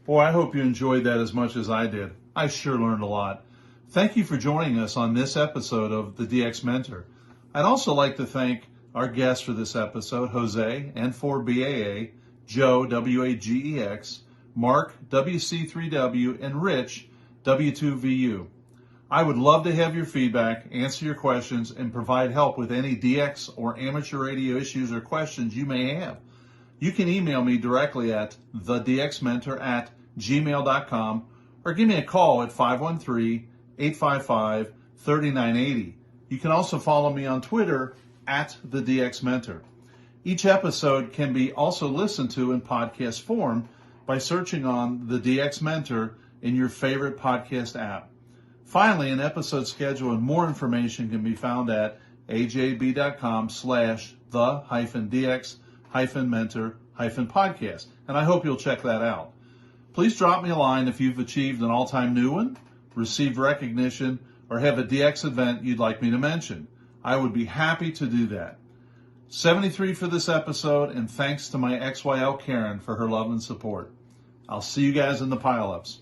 [SPEAKER 1] Boy, I hope you enjoyed that as much as I did. I sure learned a lot. Thank you for joining us on this episode of the DX Mentor. I'd also like to thank our guests for this episode, Jose, N4BAA, Joe, WAGEX, Mark, WC3W, and Rich, W2VU. I would love to have your feedback, answer your questions, and provide help with any DX or amateur radio issues or questions you may have. You can email me directly at thedxmentor@gmail.com or give me a call at 513-855-3980. You can also follow me on Twitter at the DX Mentor. Each episode can be also listened to in podcast form by searching on the DX Mentor in your favorite podcast app. Finally, an episode schedule and more information can be found at ajb.com/the-dx-mentor-podcast. And I hope you'll check that out. Please drop me a line if you've achieved an all-time new one, received recognition, or have a DX event you'd like me to mention. I would be happy to do that. 73 for this episode, and thanks to my XYL Karen for her love and support. I'll see you guys in the pile-ups.